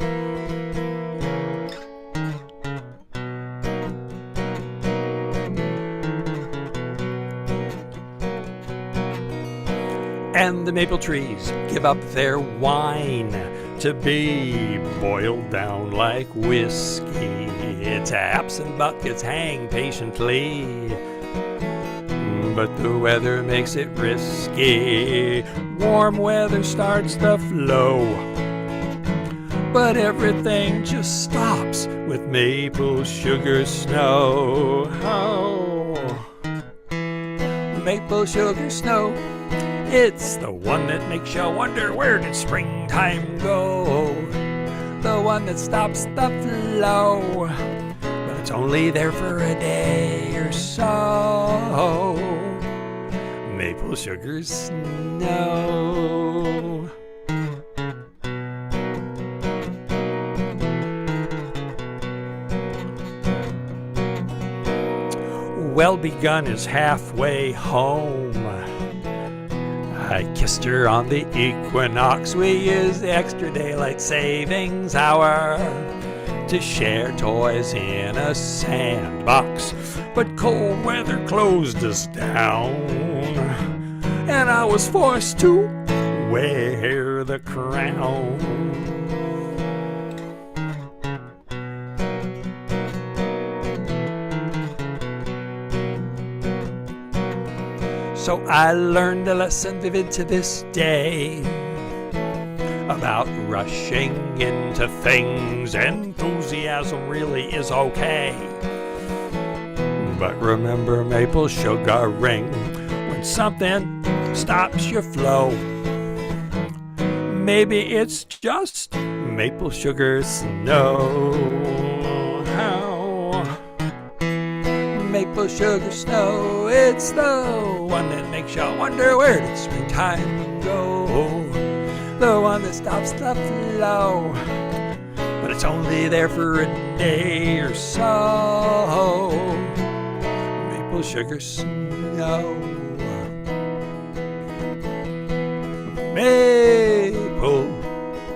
G: And the maple trees give up their wine to be boiled down like whiskey. Taps and buckets hang patiently, but the weather makes it risky. Warm weather starts the flow, but everything just stops with maple sugar snow. Oh, maple sugar snow It's the one that makes you wonder, where did springtime go? The one that stops the flow, but it's only there for a day or so. Maple sugar snow. Well begun is halfway home. I kissed her on the equinox. We used the extra daylight savings hour to share toys in a sandbox. But cold weather closed us down, and I was forced to wear the crown. So I learned a lesson vivid to this day about rushing into things. Enthusiasm really is okay, but remember maple sugar ring when something stops your flow. Maybe it's just maple sugar snow. Maple sugar snow, it's the one that makes you wonder, where did springtime go? The one that stops the flow, but it's only there for a day or so. Maple sugar snow. Maple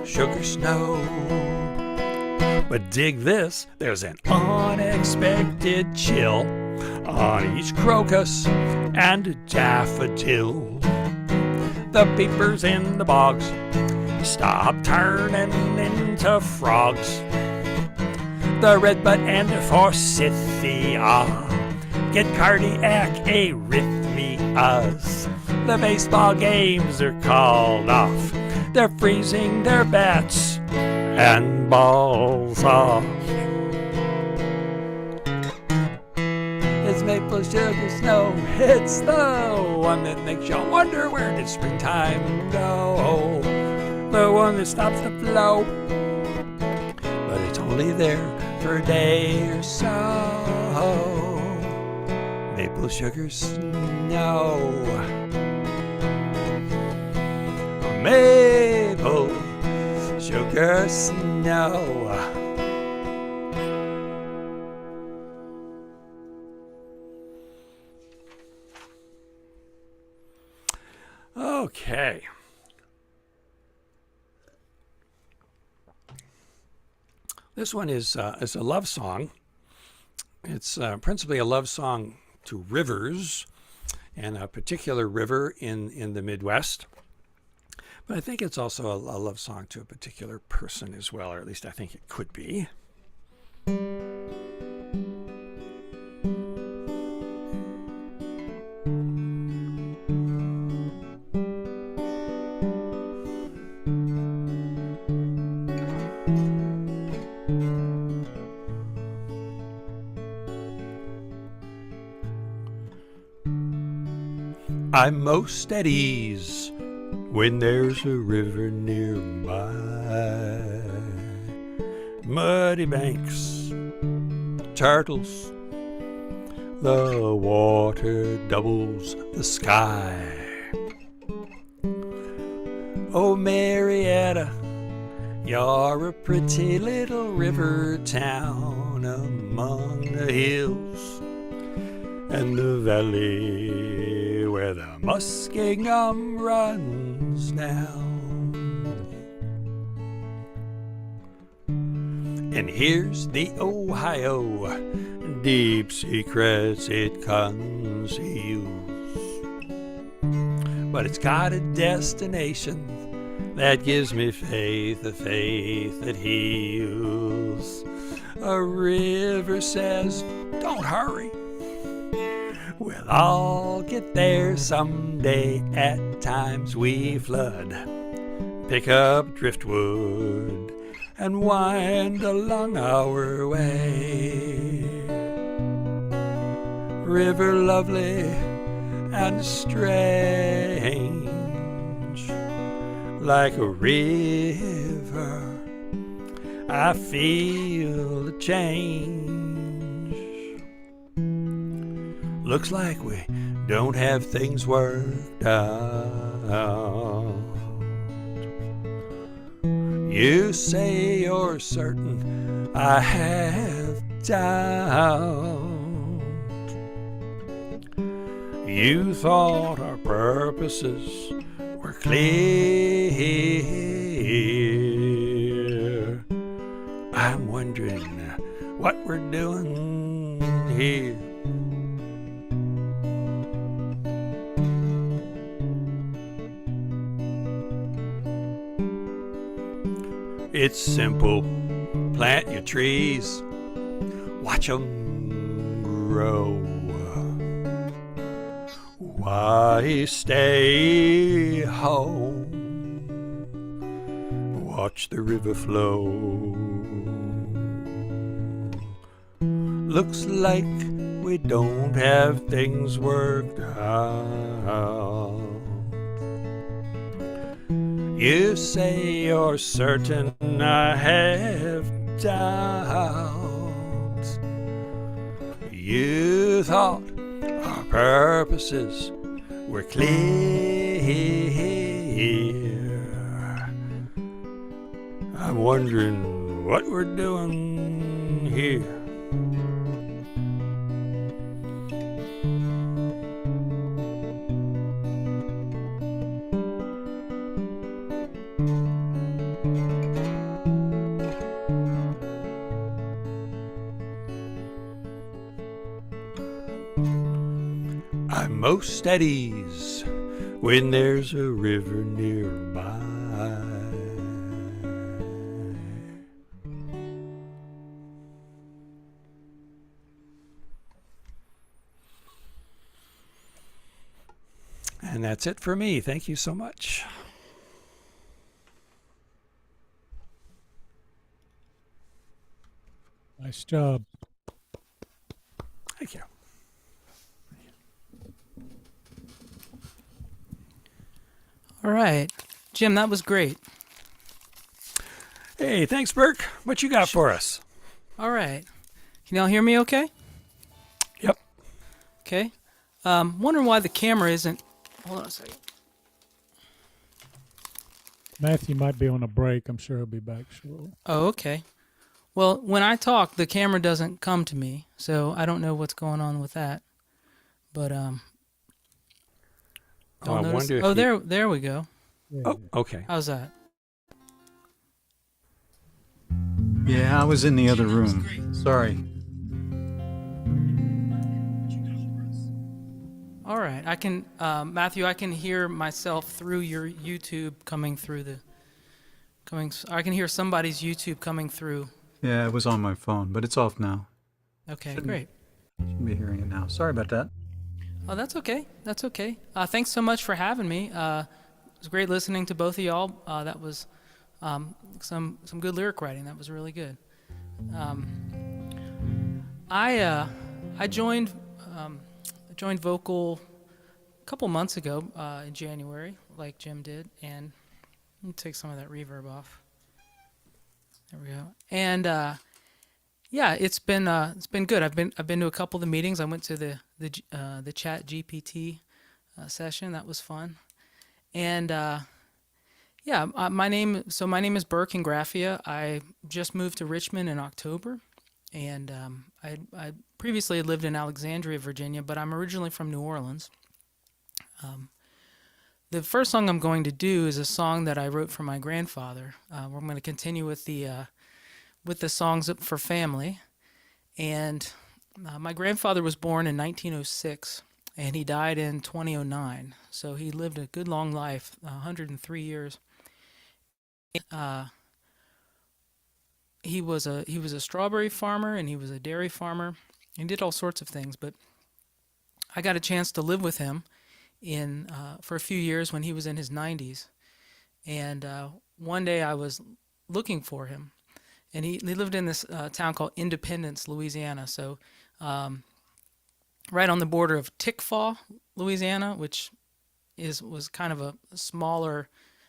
G: sugar snow. But dig this, there's an unexpected chill on each crocus and daffodil. The peepers in the bogs stop turning into frogs. The redbud and the forsythia get cardiac arrhythmias. The baseball games are called off. They're freezing their bats and balls off. It's maple sugar snow. It's the one that makes you wonder, where did springtime go? The one that stops the flow, but it's only there for a day or so. Maple sugar snow. Maple sugar snow. Okay. This one is a love song. It's principally a love song to rivers, and a particular river in the Midwest. But I think it's also a love song to a particular person as well, or at least I think it could be. I'm most at ease when there's a river nearby. Muddy banks, turtles, the water doubles the sky. Oh, Marietta, you're a pretty little river town among the hills and the valley where the Muskingum runs down. And here's the Ohio, deep secrets it conceals, but it's got a destination that gives me faith, a faith that heals. A river says, don't hurry, we'll all get there someday. At times we flood, pick up driftwood, and wind along our way. River lovely and strange, like a river. I feel the change. Looks like we don't have things worked out. You say you're certain, I have doubt. You thought our purposes were clear. I'm wondering what we're doing here. It's simple. Plant your trees, watch 'em grow. Why stay home? Watch the river flow. Looks like we don't have things worked out. You say you're certain, I have doubts. You thought our purposes were clear. I'm wondering what we're doing here. I'm most at ease when there's a river nearby. And that's it for me. Thank you so much.
B: Nice job.
G: Thank you.
D: All right. Jim, that was great.
G: Hey, thanks, Burke. What you got for us?
D: All right. Can y'all hear me okay?
G: Yep.
D: Okay. Wondering why the camera isn't... Hold on a second.
B: Matthew might be on a break. I'm sure he'll be back shortly.
D: Oh, okay. Well, when I talk, the camera doesn't come to me, so I don't know what's going on with that. But
G: I wonder if
D: oh,
G: you-
D: there we go.
B: Yeah.
G: Oh, okay.
D: How's that?
A: Yeah, I was in the other room. Sorry.
D: All right. I can, Matthew, I can hear myself through your YouTube coming through I can hear somebody's YouTube coming through.
A: Yeah, it was on my phone, but it's off now.
D: Okay,
A: Shouldn't-
D: great.
A: Shouldn't be hearing it now. Sorry about that.
D: Oh, that's okay. That's okay. Thanks so much for having me. It was great listening to both of y'all. That was some good lyric writing. That was really good. I joined vocal a couple months ago in January, like Jim did, and let me take some of that reverb off. There we go. And yeah, it's been good. I've been to a couple of the meetings. I went to the Chat GPT session. That was fun. And yeah, my name is Burke Ingraffia. I just moved to Richmond in October, and I previously had lived in Alexandria, Virginia, but I'm originally from New Orleans. The first song I'm going to do is a song that I wrote for my grandfather. We're going to continue with the songs for family. And my grandfather was born in 1906, and he died in 2009. So he lived a good long life, 103 years. He was a strawberry farmer, and he was a dairy farmer. He did all sorts of things, but I got a chance to live with him for a few years when he was in his 90s. And one day I was looking for him, and he lived in this town called Independence, Louisiana. So right on the border of Tickfaw, Louisiana, which was kind of a smaller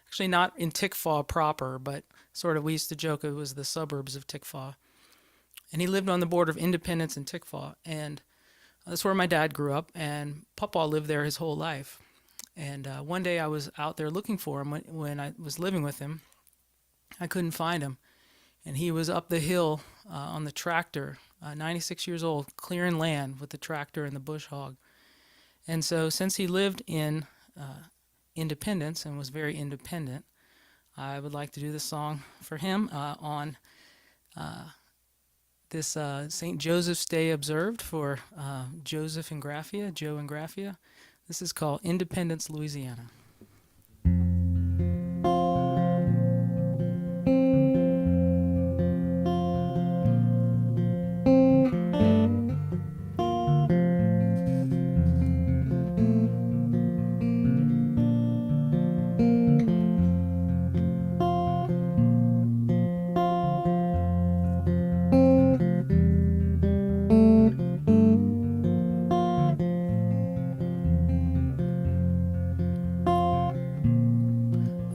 D: actually not in Tickfaw proper, but sort of, we used to joke it was the suburbs of Tickfaw. And he lived on the border of Independence and Tickfaw. And that's where my dad grew up, and Papa lived there his whole life. And one day I was out there looking for him when I was living with him. I couldn't find him. And he was up the hill on the tractor, 96 years old, clearing land with the tractor and the bush hog. And so since he lived in Independence and was very independent, I would like to do this song for him on this St. Joseph's Day observed for Joseph Ingraffia, Joe Ingraffia. This is called Independence, Louisiana.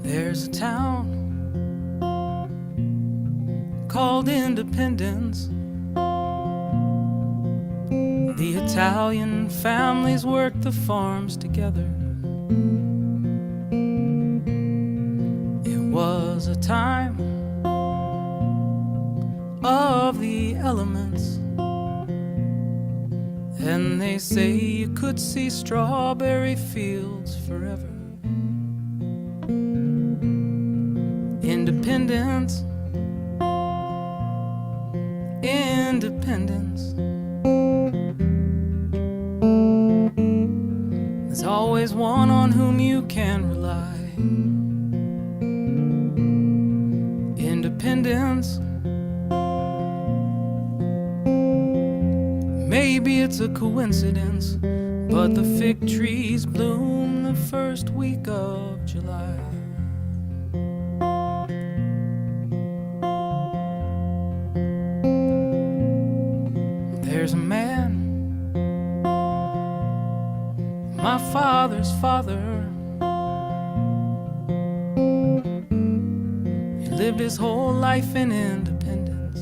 D: There's a town called Independence. The Italian families worked the farms together. It was a time of the elements, and they say you could see strawberry fields forever. Independence, independence. There's always one on whom you can rely. Independence. Maybe it's a coincidence, but the fig trees bloom the first week of July. There's a man, my father's father. He lived his whole life in independence.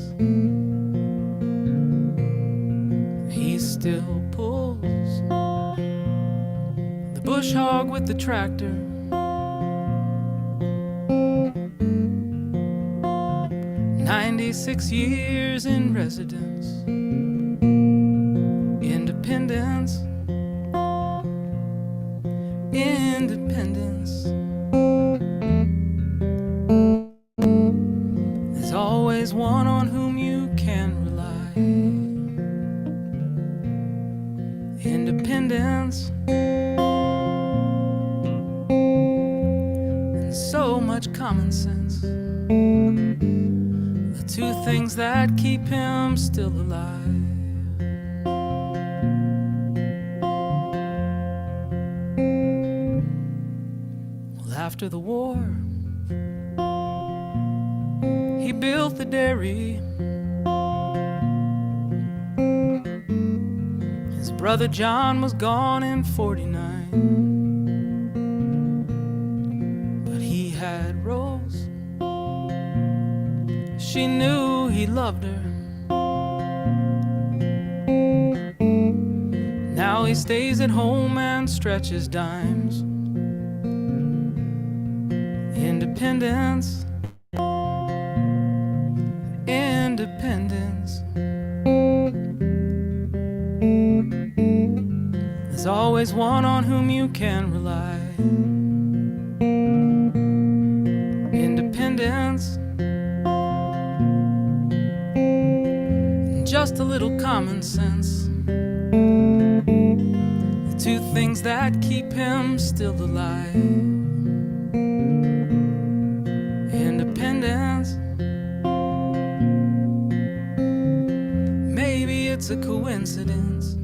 D: He still pulls the bush hog with the tractor. 96 years in residence. Independence, independence. There's always one on whom you can rely. Independence, and so much common sense. The two things that keep him still alive. After the war, he built the dairy. His brother John was gone in 49, but he had Rose. She knew he loved her. Now he stays at home and stretches dimes. Independence, independence. There's always one on whom you can rely. Independence, and just a little common sense. The two things that keep him still alive. Independence. Maybe it's a coincidence,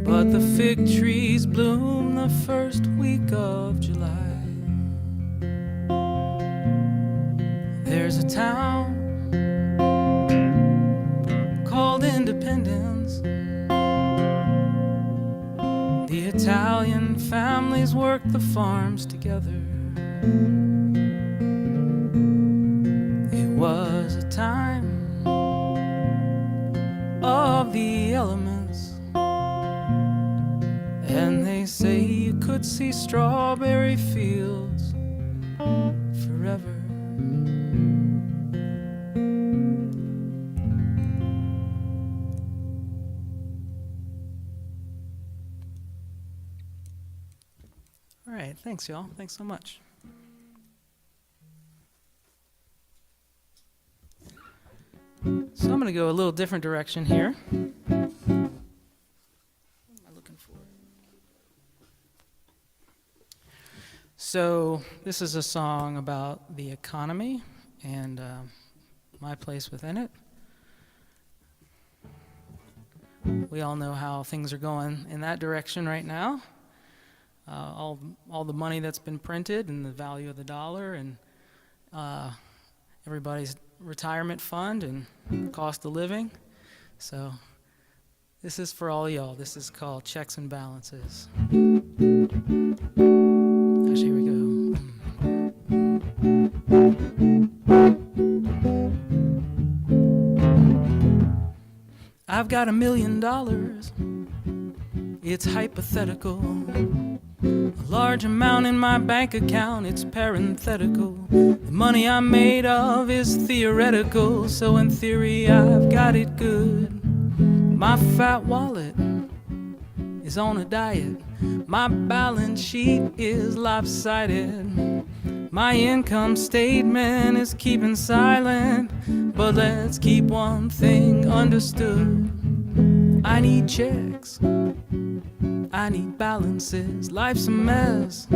D: but the fig trees bloom the first week of July. There's a town called Independence. The Italian families work the farms together. was a time of the elements, and they say you could see strawberry fields forever. All right, thanks, y'all. Thanks so much. So I'm going to go a little different direction here. What am I looking for? So this is a song about the economy and my place within it. We all know how things are going in that direction right now. All the money that's been printed and the value of the dollar and everybody's retirement fund and cost of living. So this is for all y'all. This is called Checks and Balances. Actually, here we go. I've got $1 million. It's hypothetical. A large amount in my bank account, it's parenthetical. The money I'm made of is theoretical, so in theory I've got it good. My fat wallet is on a diet. My balance sheet is lopsided. My income statement is keeping silent. But let's keep one thing understood. I need checks, I need balances. Life's a mess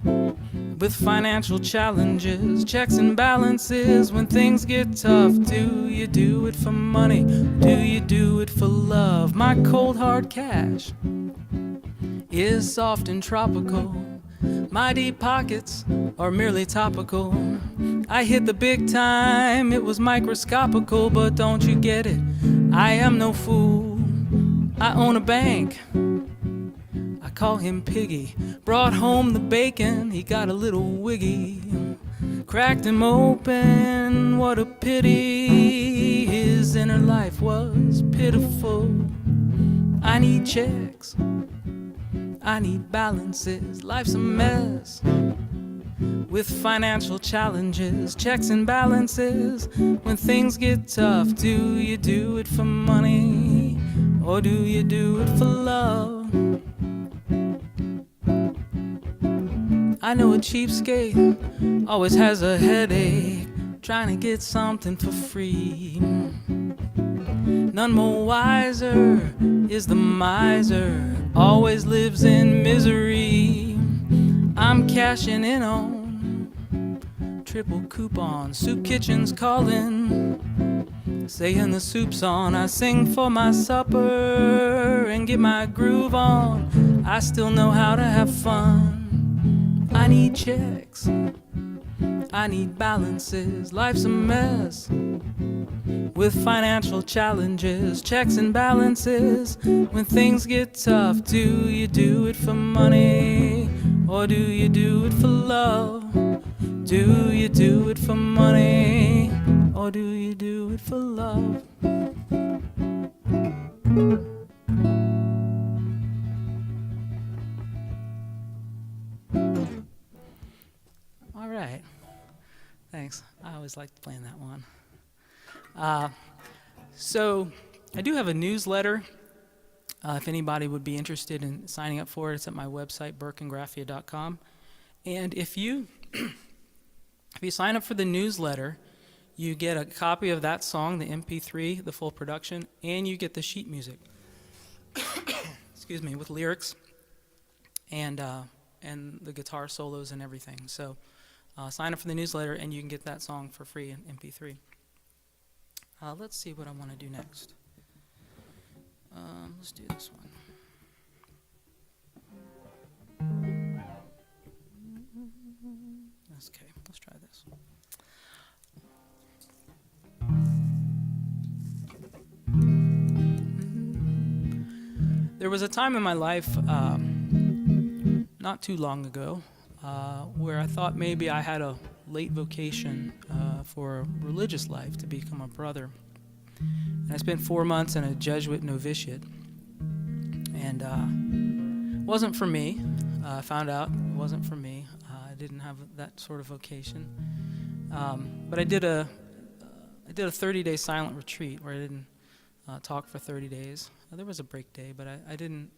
D: with financial challenges. Checks and balances when things get tough. Do you do it for money? Do you do it for love? My cold hard cash is soft and tropical. My deep pockets are merely topical. I hit the big time, it was microscopical, but don't you get it? I am no fool. I own a bank. I call him Piggy. Brought home the bacon, he got a little wiggy. Cracked him open, what a pity. His inner life was pitiful. I need checks, I need balances. Life's a mess with financial challenges. Checks and balances when things get tough. Do you do it for money or do you do it for love? I know a cheapskate always has a headache trying to get something for free. None more wiser is the miser, always lives in misery. I'm cashing in on triple coupons. Soup kitchen's calling, saying the soup's on. I sing for my supper and get my groove on. I still know how to have fun. I need checks, I need balances. Life's a mess with financial challenges. Checks and balances when things get tough. Do you do it for money or do you do it for love? Do you do it for money or do you do it for love? All right. Thanks. I always liked playing that one. So I do have a newsletter. If anybody would be interested in signing up for it, it's at my website, burkeingraffia.com. And if you sign up for the newsletter, you get a copy of that song, the MP3, the full production, and you get the sheet music. Excuse me, with lyrics and the guitar solos and everything. So sign up for the newsletter and you can get that song for free in MP3. Let's see what I want to do next. Let's do this one. Okay, let's try this. There was a time in my life, not too long ago, where I thought maybe I had a late vocation for a religious life, to become a brother. And I spent 4 months in a Jesuit novitiate, and it wasn't for me. I found out it wasn't for me. I didn't have that sort of vocation. But I did a 30-day silent retreat where I didn't talk for 30 days. There was a break day, but I didn't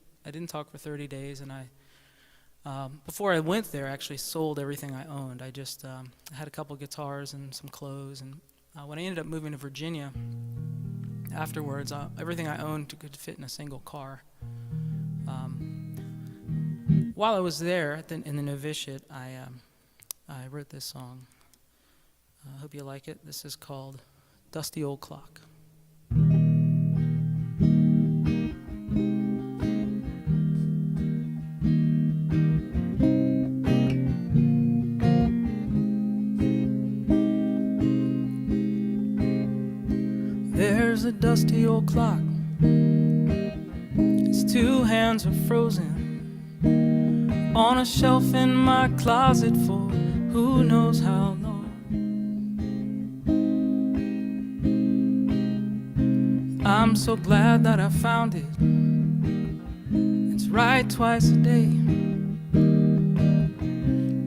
D: talk for 30 days, and before I went there, I actually sold everything I owned. I just I had a couple guitars and some clothes, and when I ended up moving to Virginia, afterwards, everything I owned could fit in a single car. While I was there in the novitiate, I wrote this song. I hope you like it. This is called Dusty Old Clock. There's a dusty old clock. Its two hands are frozen on a shelf in my closet for who knows how long. I'm so glad that I found it. It's right twice a day,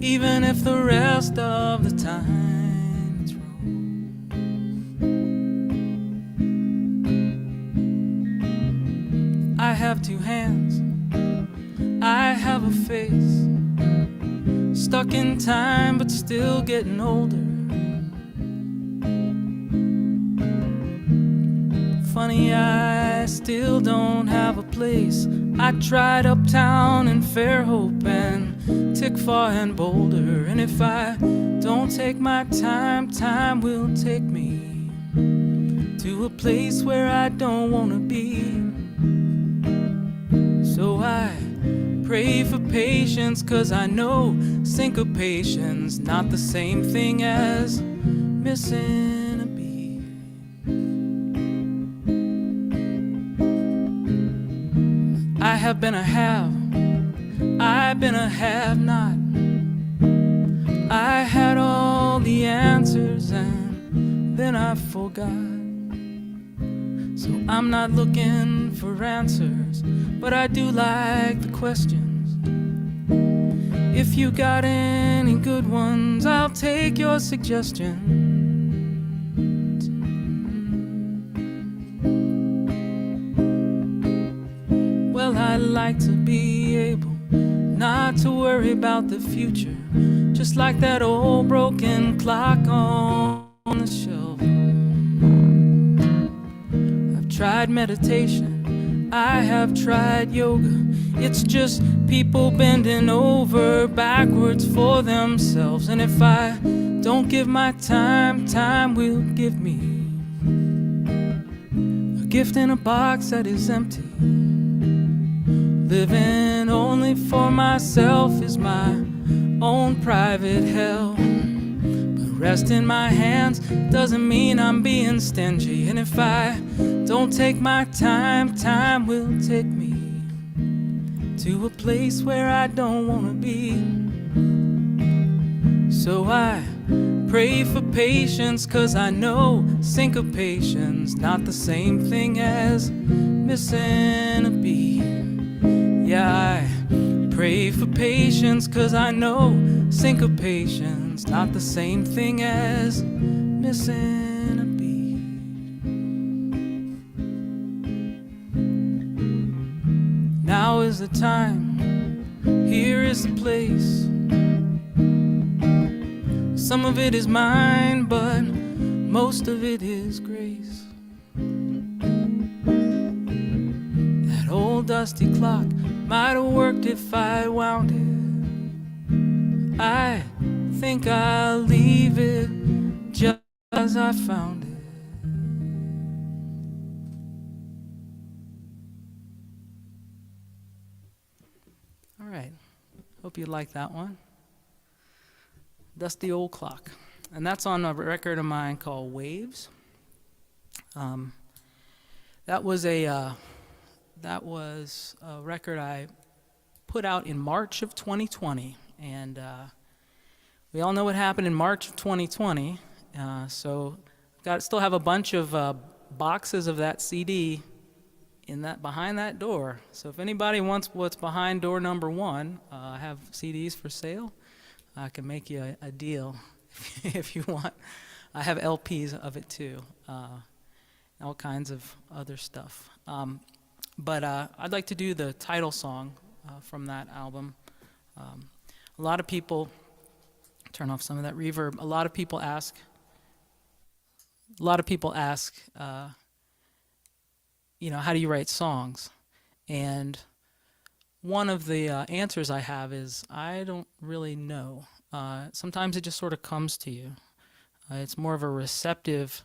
D: even if the rest of the time it's wrong. I have two hands, I have a face, stuck in time but still getting older. Funny, I still don't have a place. I tried Uptown and Fairhope and Tickfaw and Boulder, and if I don't take my time, time will take me to a place where I don't want to be. So I pray for patience, 'cause I know syncopation's not the same thing as missing a beat. I have been a have, I've been a have-not. I had all the answers and then I forgot. So I'm not looking for answers, but I do like the questions. If you got any good ones, I'll take your suggestions. Well, I like to be able not to worry about the future, just like that old broken clock on the shelf. I've tried meditation, I have tried yoga. It's just people bending over backwards for themselves. And if I don't give my time, time will give me a gift in a box that is empty. Living only for myself is my own private hell. But rest in my hands doesn't mean I'm being stingy. And if I don't take my time, time will take me to a place where I don't want to be. So I pray for patience, 'cause I know syncopation's not the same thing as missing a beat. Yeah, I pray for patience, 'cause I know syncopation's not the same thing as missing a beat. Now is the time, here is the place. Some of it is mine, but most of it is grace. That old dusty clock might have worked if I wound it. I think I'll leave it just as I found it. All right, hope you like that one. Dusty Old Clock. And that's on a record of mine called Waves. That was a record I put out in March of 2020, and we all know what happened in March of 2020, So still have a bunch of boxes of that CD behind that door. So if anybody wants what's behind door number 1, I have CDs for sale. I can make you a deal if you want. I have LPs of it too, all kinds of other stuff. But I'd like to do the title song from that album. A lot of people, turn off some of that reverb. A lot of people ask, how do you write songs? And one of the answers I have is I don't really know. Sometimes it just sort of comes to you. It's more of a receptive.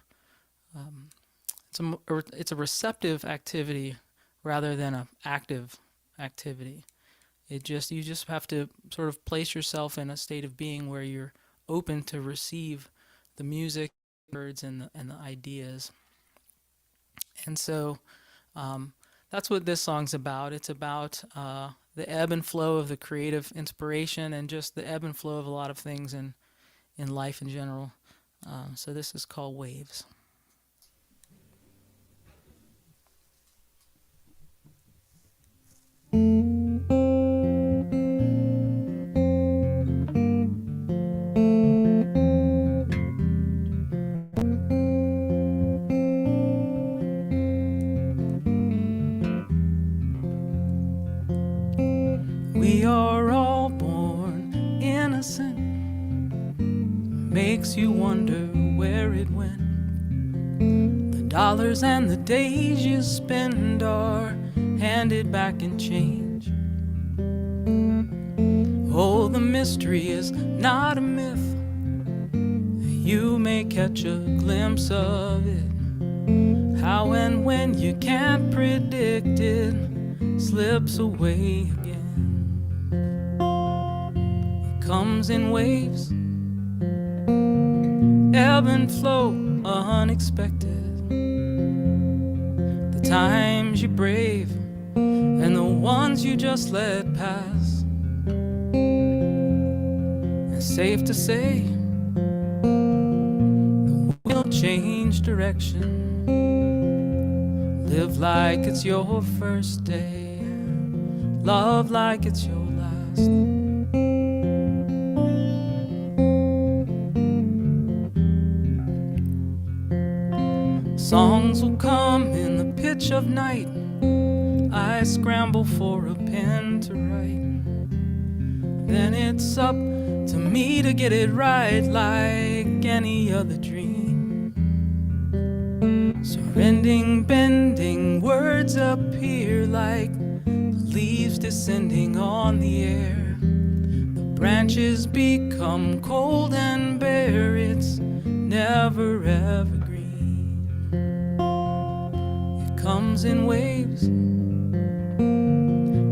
D: It's a receptive activity rather than an active activity. You just have to sort of place yourself in a state of being where you're open to receive the music, words, and the ideas. And so that's what this song's about. It's about the ebb and flow of the creative inspiration and just the ebb and flow of a lot of things in life in general. So this is called Waves. We are all born innocent, makes you wonder where it went. The dollars and the days you spend are handed back in change. Oh, the mystery is not a myth. You may catch a glimpse of it. How and when you can't predict it slips away again. It comes in waves, ebb and flow, unexpected. The times you brave and the ones you just let pass. It's safe to say the will change direction. Live like it's your first day, love like it's your last. Songs will come in the pitch of night. I scramble for a pen to write. Then it's up to me to get it right like any other dream. Surrendering, bending, words appear like leaves descending on the air. The branches become cold and bare. It's never evergreen. It comes in waves.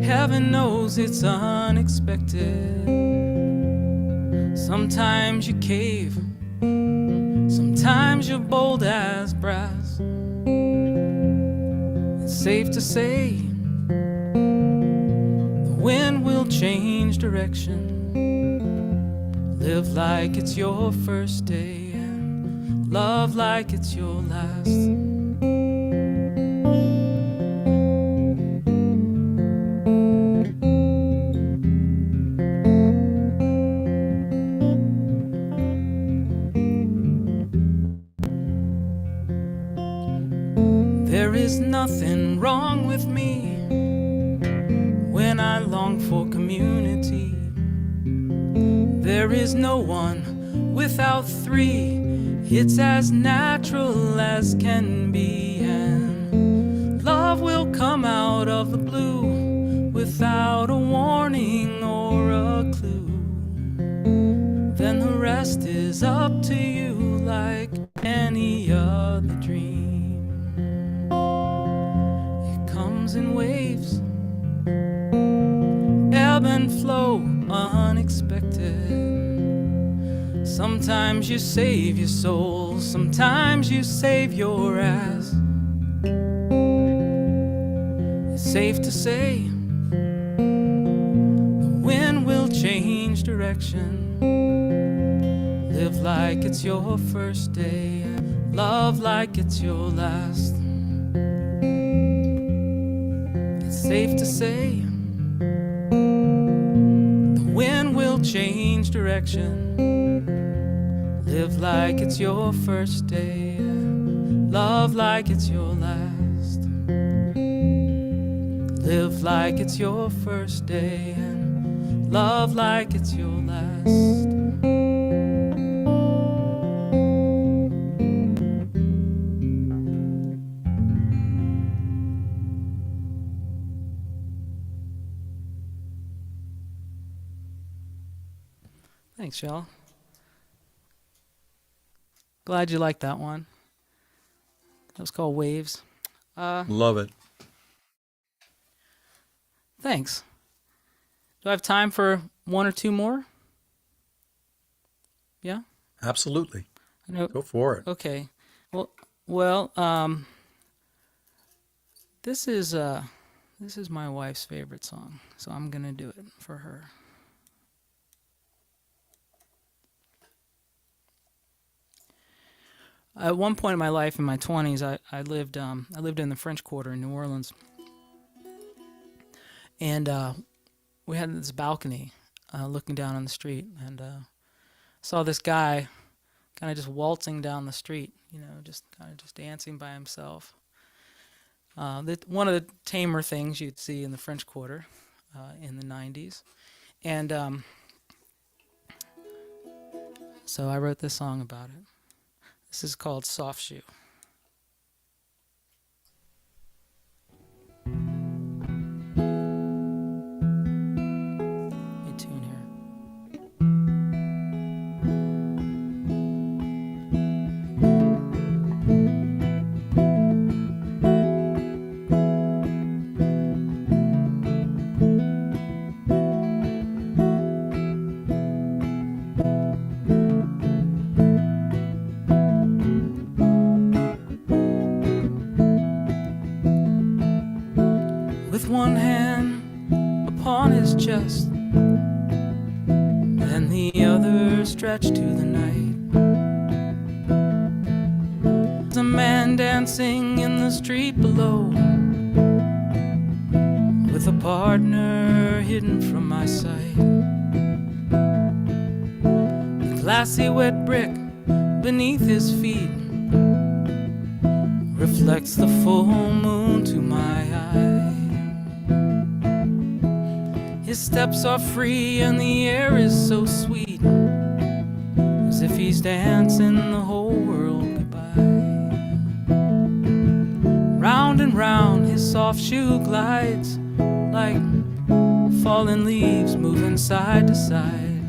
D: Heaven knows it's unexpected. Sometimes you cave, sometimes you're bold as brass. It's safe to say the wind will change direction. Live like it's your first day and love like it's your last. There is nothing wrong with me when I long for community. There is no one without three. It's as natural as can be, and love will come out of the blue without a warning or a clue. Then the rest is up to you like any other dream. In waves, ebb and flow, unexpected. Sometimes you save your soul, sometimes you save your ass. It's safe to say the wind will change direction. Live like it's your first day, love like it's your last. It's safe to say the wind will change direction. Live like it's your first day, love like it's your last. Live like it's your first day, love like it's your last. Thanks, y'all. Glad you liked that one. That was called Waves.
A: Love it.
D: Thanks. Do I have time for one or two more? Yeah?
A: Absolutely.
D: I know.
A: Go for it.
D: Okay. Well, this is my wife's favorite song, so I'm gonna do it for her. At one point in my life, in my 20s, I lived in the French Quarter in New Orleans, and we had this balcony looking down on the street, and saw this guy kind of just waltzing down the street, just kind of just dancing by himself. One of the tamer things you'd see in the French Quarter in the 90s, and so I wrote this song about it. This is called Soft Shoe. A tune here. One hand upon his chest, and the other stretched to the night. There's a man dancing in the street below, with a partner hidden from my sight. The glassy wet brick beneath his feet reflects the full moon to my eye. His steps are free and the air is so sweet, as if he's dancing the whole world goodbye. Round and round his soft shoe glides, like fallen leaves moving side to side.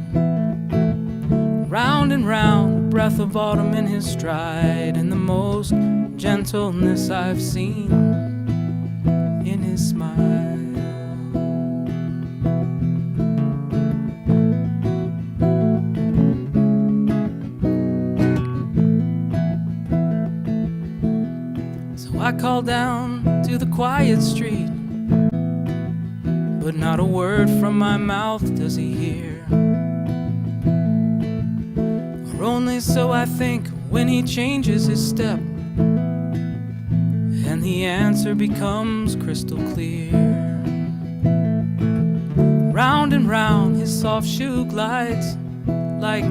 D: Round and round, a breath of autumn in his stride, and the most gentleness I've seen in his smile. I call down to the quiet street, but not a word from my mouth does he hear. Or only so I think when he changes his step, and the answer becomes crystal clear. Round and round his soft shoe glides, like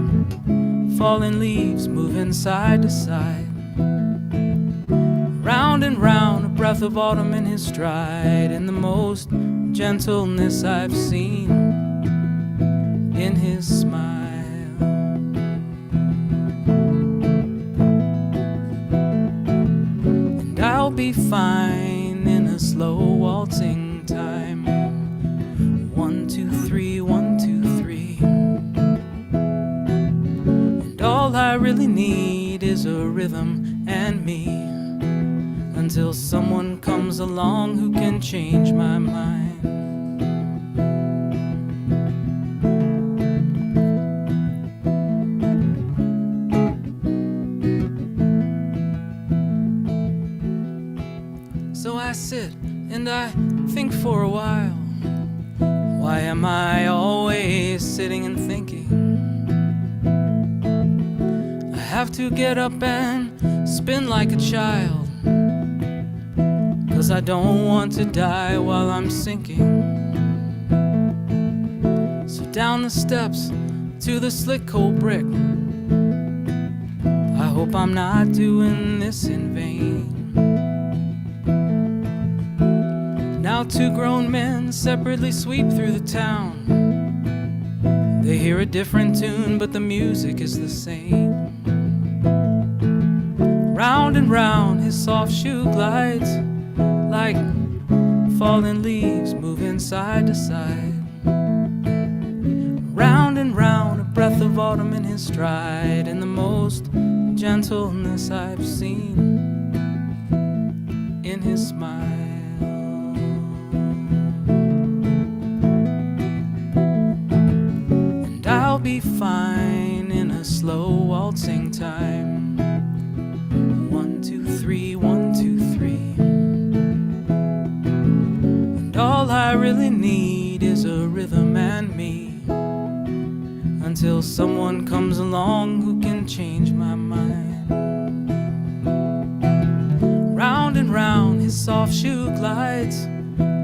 D: fallen leaves moving side to side. Round and round, a breath of autumn in his stride, and the most gentleness I've seen in his smile. And I'll be fine in a slow waltzing time. 1, 2, 3, 1, 2, 3. And all I really need is a rhythm and me, until someone comes along who can change my mind. So I sit and I think for a while, why am I always sitting and thinking? have to get up and spin like a child, 'cause I don't want to die while I'm sinking. So down the steps to the slick cold brick, I hope I'm not doing this in vain. Now 2 grown men separately sweep through the town. They hear a different tune, but the music is the same. Round and round his soft shoe glides, like falling leaves moving side to side. Round and round, a breath of autumn in his stride, and the most gentleness I've seen in his smile. And I'll be fine in a slow waltzing time. 1, 2, 3, 1, 2, 3. And all I really need is a rhythm and me, until someone comes along who can change my mind. Round and round his soft shoe glides,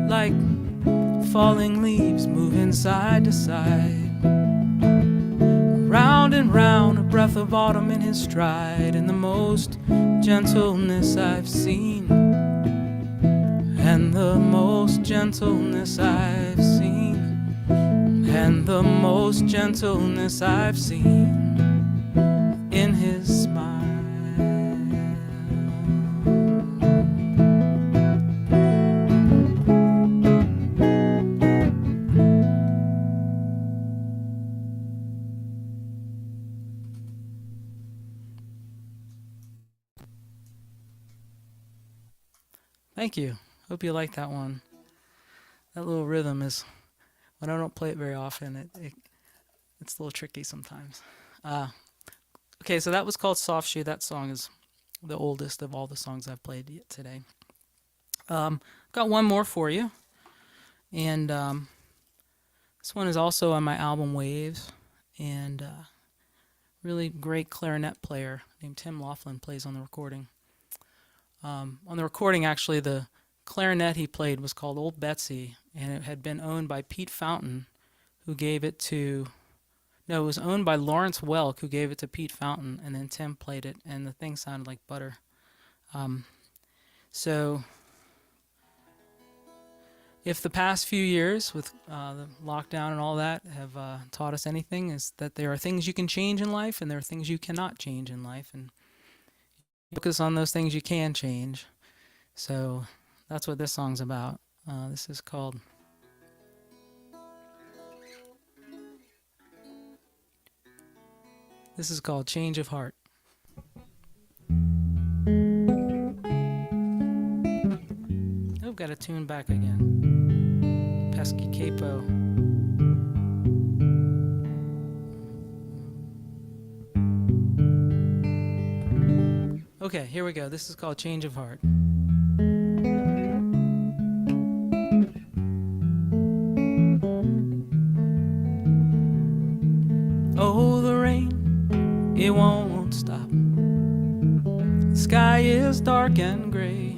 D: like falling leaves moving side to side. Round and round, a breath of autumn in his stride, and the most gentleness I've seen, and the most gentleness I've seen, and the most gentleness I've seen in his smile. Thank you. Hope you like that one. That little rhythm is, when I don't play it very often, it's a little tricky sometimes. Okay, so that was called Soft Shoe. That song is the oldest of all the songs I've played yet today. Got one more for you. And this one is also on my album Waves. And really great clarinet player named Tim Laughlin plays on the recording. On the recording, actually, the clarinet he played was called Old Betsy, and it had been owned by Pete Fountain, who gave it to... No, it was owned by Lawrence Welk, who gave it to Pete Fountain, and then Tim played it, and the thing sounded like butter. So, if the past few years with the lockdown and all that have taught us anything, is that there are things you can change in life, and there are things you cannot change in life, and focus on those things you can change. So that's what this song's about. This is called Change of Heart. Oh, got a tune back again. Pesky capo. Okay, here we go. This is called Change of Heart. Oh, the rain, it won't stop. The sky is dark and gray.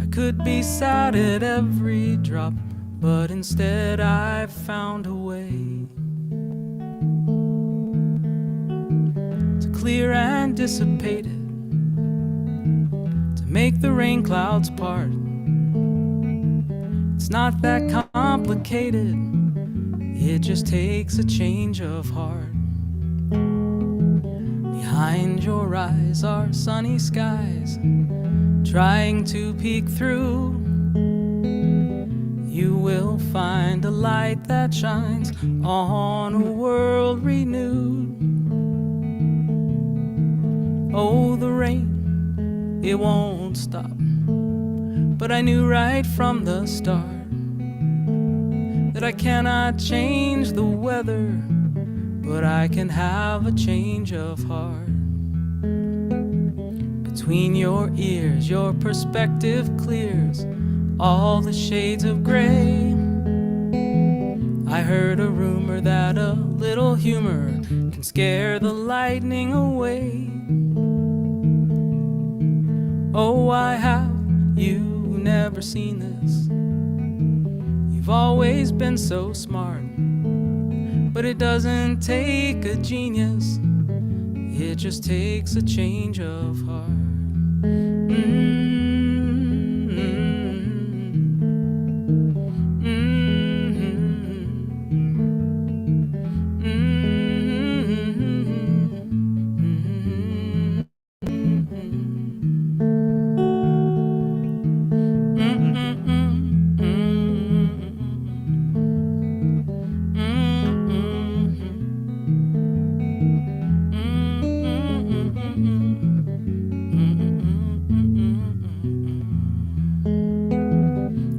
D: I could be sad at every drop, but instead I've found a way clear and dissipate it, to make the rain clouds part. It's not that complicated, it just takes a change of heart. Behind your eyes are sunny skies, trying to peek through. You will find a light that shines on a world renewed. Oh, the rain, it won't stop. But I knew right from the start that I cannot change the weather, but I can have a change of heart. Between your ears, your perspective clears all the shades of gray. I heard a rumor that a little humor can scare the lightning away. Oh, why have you never seen this? You've always been so smart, but it doesn't take a genius, it just takes a change of heart.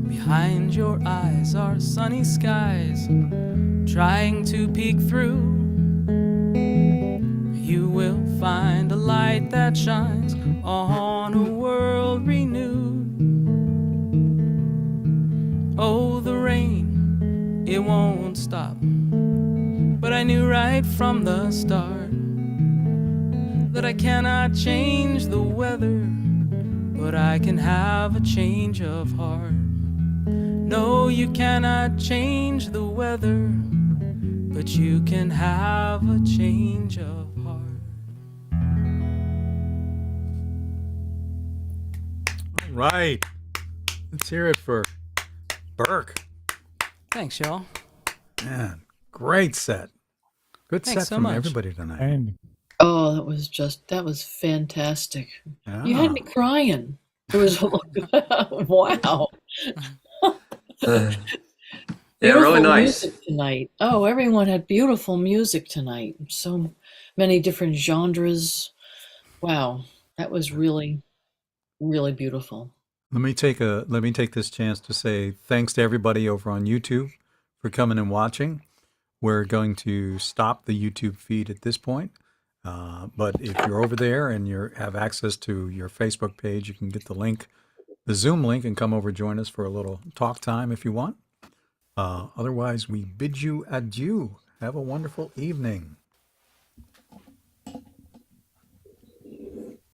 D: Behind your eyes are sunny skies trying to peek through. You will find a light that shines on a world renewed. Oh, the rain, it won't stop, but I knew right from the start that I cannot change the weather, but I can have a change of heart. No, you cannot change the weather, but you can have a change of heart.
A: All right. Let's hear it for Burke.
D: Thanks, y'all.
A: Man, great set. Good
D: Thanks
A: set
D: so
A: from
D: much.
A: everybody tonight.
B: And
E: Oh, that was fantastic. You had me crying. It was wow.
H: Yeah,
E: Beautiful
H: really nice.
E: music tonight. Oh, everyone had beautiful music tonight. So many different genres. Wow, that was really, really beautiful.
A: Let me take this chance to say thanks to everybody over on YouTube for coming and watching. We're going to stop the YouTube feed at this point. But if you're over there and you have access to your Facebook page, you can get the link, the Zoom link, and come over and join us for a little talk time if you want. Otherwise, we bid you adieu. Have a wonderful evening.